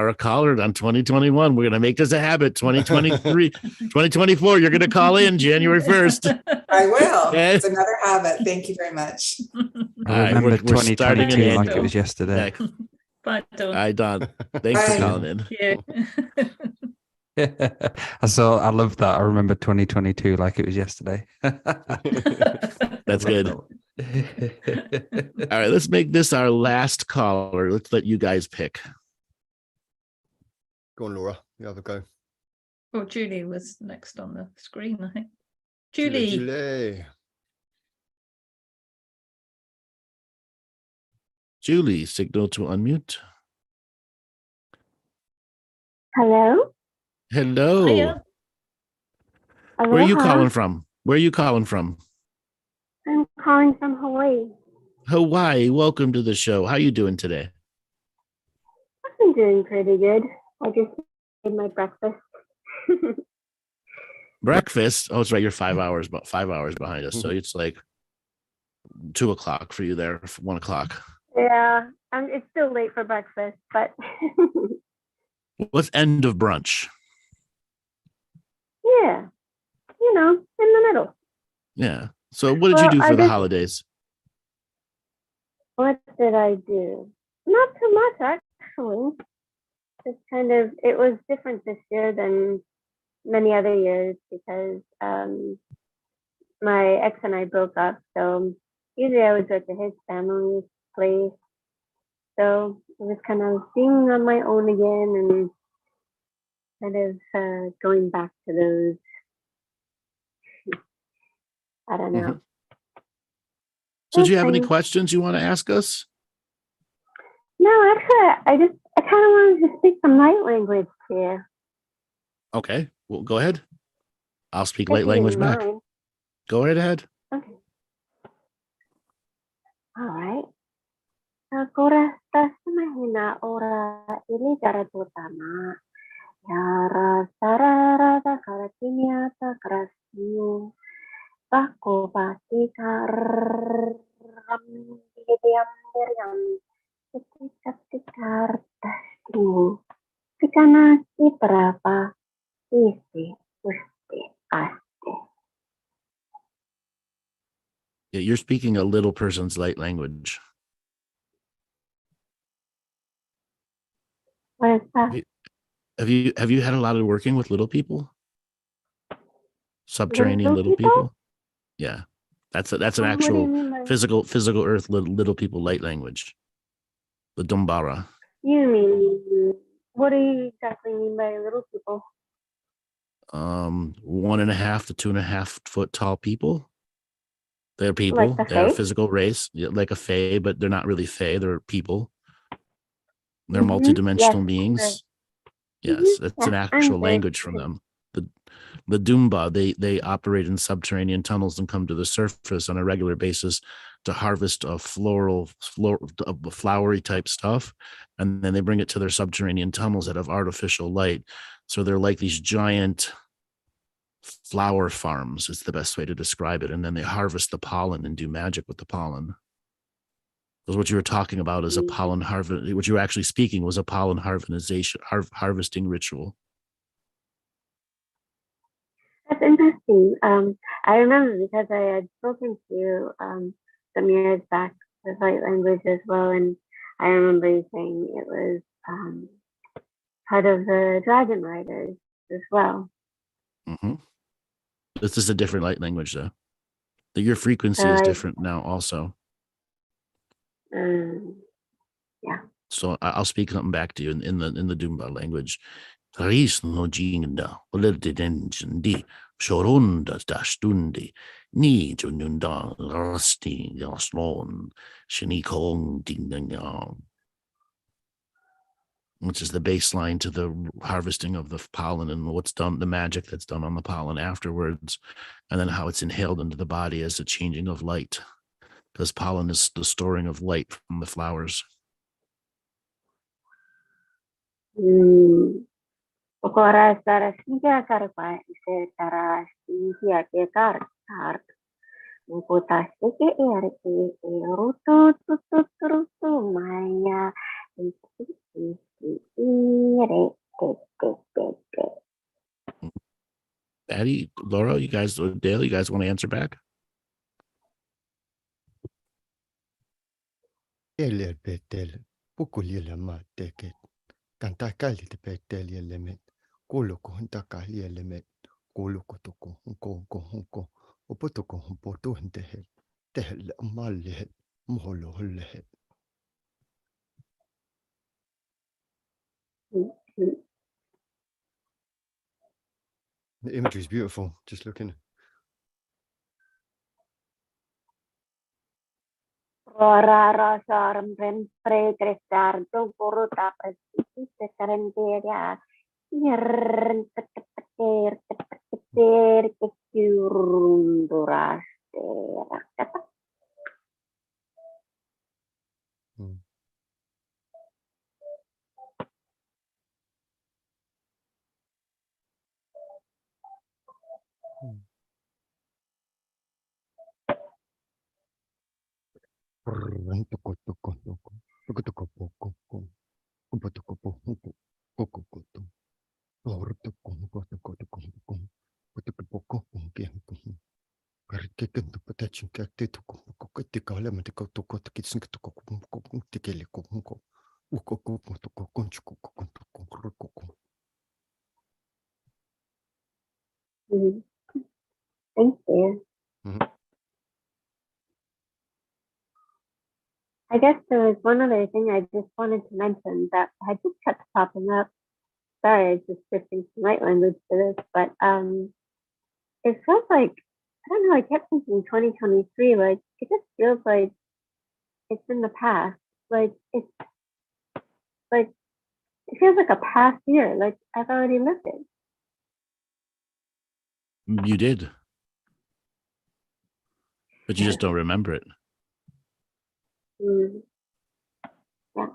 a caller on 2021. We're gonna make this a habit. 2023, 2024. You're gonna call in January 1st. I will. It's another habit. Thank you very much. I remember we're starting 2022 an like annual. it was yesterday. Bye, Dawn. Hi, Dawn. Thanks for Bye. calling in. Yeah. I love that. I remember 2022 like it was yesterday. That's good. All right, let's make this our last caller. Let's let you guys pick. Go on, Laura. You have a go. Well, Julie was next on the screen, I think. Julie. Julie, signal to unmute. Hello. Hello. Hiya. Where are you Aloha. calling from? Where are you calling from? I'm calling from Hawaii. Hawaii. Welcome to the show. How you doing today? I'm doing pretty good. I just made my breakfast. Breakfast. Oh, it's right. You're 5 hours, about 5 hours behind us. So it's like 2 o'clock for you there, 1 o'clock. Yeah, it's still late for breakfast, but What's end of brunch? yeah, in the middle. Yeah. So what did you do for the holidays? What did I do? Not too much, actually. Just it was different this year than many other years because my ex and I broke up. So usually I would go to his family's place. So it was kind of being on my own again and going back to those. I don't know. So do you have any questions you want to ask us? No, actually, I kind of wanted to speak some light language to you. Okay. Well, go ahead. I'll speak light language back. Go right ahead. Okay. All right. Kura mahina ora ili cara terutama. Yara sarara da karatinya ta krasio. Bako pati karam diam diriam. Ketika tasku. Pikana si berapa isi usti asti. Yeah, you're speaking a little person's light language. What is that? Have you had a lot of working with little people? Subterranean little people? Yeah. That's an actual physical earth little people light language. The Dumbara. You mean, what do you exactly mean by little people? 1.5 to 2.5 foot tall people. They're people. Like They're a physical race, like a fae, but they're not really fae. They're people. They're multidimensional beings. Yes, it's an actual language from them. The Dumba, they operate in subterranean tunnels and come to the surface on a regular basis to harvest flowery type stuff, and then they bring it to their subterranean tunnels that have artificial light. So they're like these giant flower farms. It's the best way to describe it. And then they harvest the pollen and do magic with the pollen. Because what you were talking about is a pollen harvest. What you were actually speaking was a pollen harvesting ritual. That's interesting. I remember because I had spoken to you some years back with light language as well, and I remember you saying it was part of the dragon riders as well. Mm-hmm. This is a different light language, though. Your frequency is different now, also. Yeah. So I'll speak something back to you in the Dumba language. Risno jinda, olerdidensindi, shorondas dashtundi, ni jununda, rusty, yaslon, shinikong dingdang, which is the baseline to the harvesting of the pollen and what's done, the magic that's done on the pollen afterwards, and then how it's inhaled into the body as a changing of light, because pollen is the storing of light from the flowers. Okora stara siga karpa setara siga ke kar Mukutas ke erke rutu tutu maya Maty, Laura, you guys, Dale, you guys want to answer back? Ele betel, pukulila mateket, kantakali te betel element, koloko huntakali element, koloko toko hunko, opotoko humpoto huntehe, tehel mallehe, moholo hullehe. The imagery is beautiful, just looking. Ora rasa rem pre crestar do poruta prestisi secarenteria ir ter kecurunduras kata Thank you. I guess there was one other thing I just wanted to mention that had just kept popping up. Sorry, I just shifting some light language to this, but it feels like, I don't know, I kept thinking 2023, like it just feels like it's in the past. Like it feels like a past year, like I've already lived it. You did. But you just don't remember it. Yeah.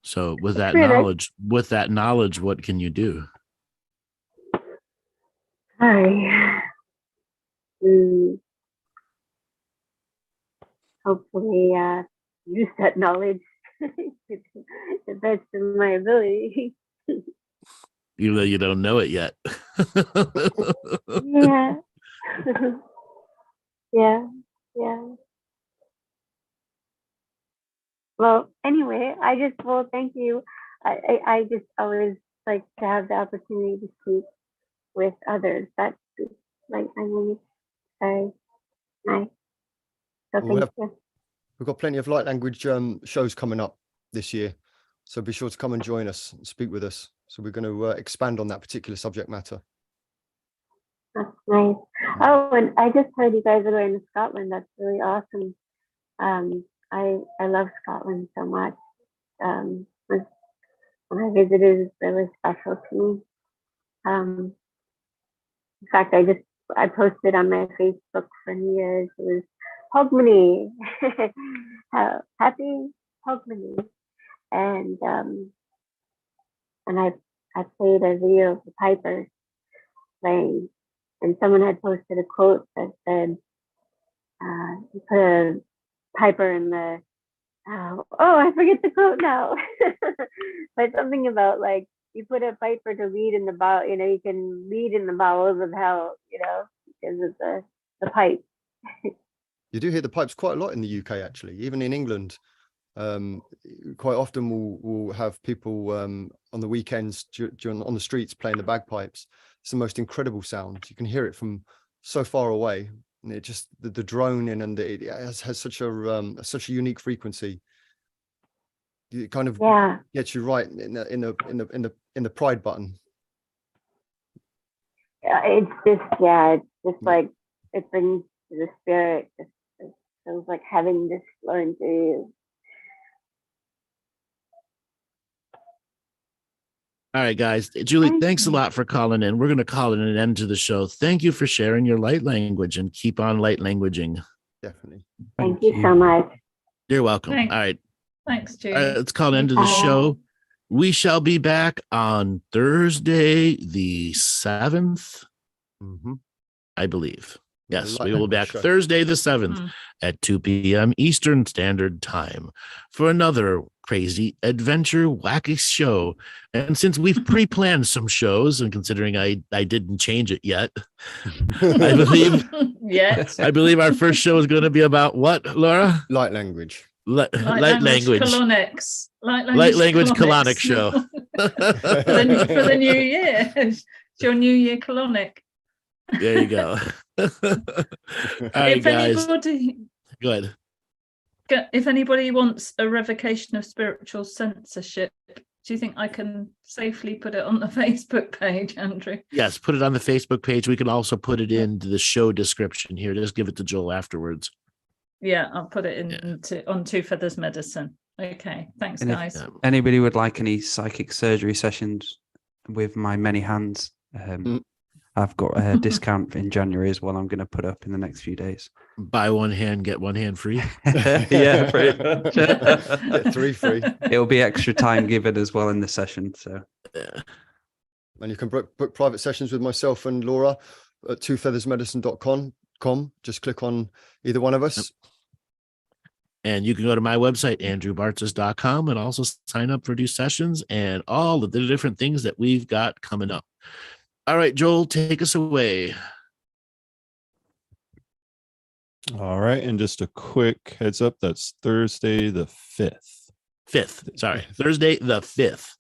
So with that Really? knowledge, what can you do? Hopefully use that knowledge to the best of my ability. Even though you don't know it yet. Yeah. Yeah. Well, anyway, thank you. I just always like to have the opportunity to speak with others. That's like, I mean, very nice. So thank you. We've got plenty of light language shows coming up this year. So be sure to come and join us and speak with us. So we're going to expand on that particular subject matter. That's nice. Oh, and I just heard you guys are going to Scotland. That's really awesome. I love Scotland so much. When I visited, it's really special to me. In fact, I posted on my Facebook for New Year's. It was Hogmanay, happy Hogmanay, and I played a video of the pipers playing, and someone had posted a quote that said, "You put a piper in the." I forget the quote now, but something about like you put a piper to lead in the bow. You know, you can lead in the bowels of hell. You know, because of the pipe. You do hear the pipes quite a lot in the UK, actually. Even in England, quite often we'll have people on the weekends on the streets playing the bagpipes. It's the most incredible sound. You can hear it from so far away, and it just the droning, and it has such a unique frequency. It kind of Yeah. gets you right in the pride button. It's just like it brings the spirit. It feels like having this flowing through you. All right, guys. Julie, Thank thanks a you. lot for calling in. We're going to call it an end to the show. Thank you for sharing your light language, and keep on light languaging. Definitely. Thank you so much. You're welcome. Thanks. All right. Thanks, Julie. All right, let's call it end to the Bye. show. We shall be back on Thursday, the 7th, I believe. Yes, we will be back Thursday, the 7th at 2 p.m. Eastern Standard Time for another crazy adventure wacky show. And since we've pre-planned some shows, and considering I didn't change it yet, I believe I believe our first show is going to be about what, Laura? Light language. Light language. Colonics. Light language colonic show. for the new year. It's your New Year colonic. There you go. All right, If guys. anybody, Go ahead. if anybody wants a revocation of spiritual censorship, do you think I can safely put it on the Facebook page, Andrew? Yes, put it on the Facebook page. We can also put it into the show description here. Just give it to Joel afterwards. Yeah, I'll put it on Two Feathers Medicine. Okay, thanks, And if guys. anybody would like any psychic surgery sessions with my many hands, I've got a discount in January as well. I'm going to put up in the next few days. Buy one hand, get one hand free. Yeah, pretty much. Get 3 free. It'll be extra time given as well in the session. So, And you can book private sessions with myself and Laura at twofeathersmedicine.com. Just click on either one of us. And you can go to my website, andrewbartzis.com, and also sign up for new sessions and all of the different things that we've got coming up. All right, Joel, take us away. All right. And just a quick heads up, that's Thursday the 5th. Thursday the 5th.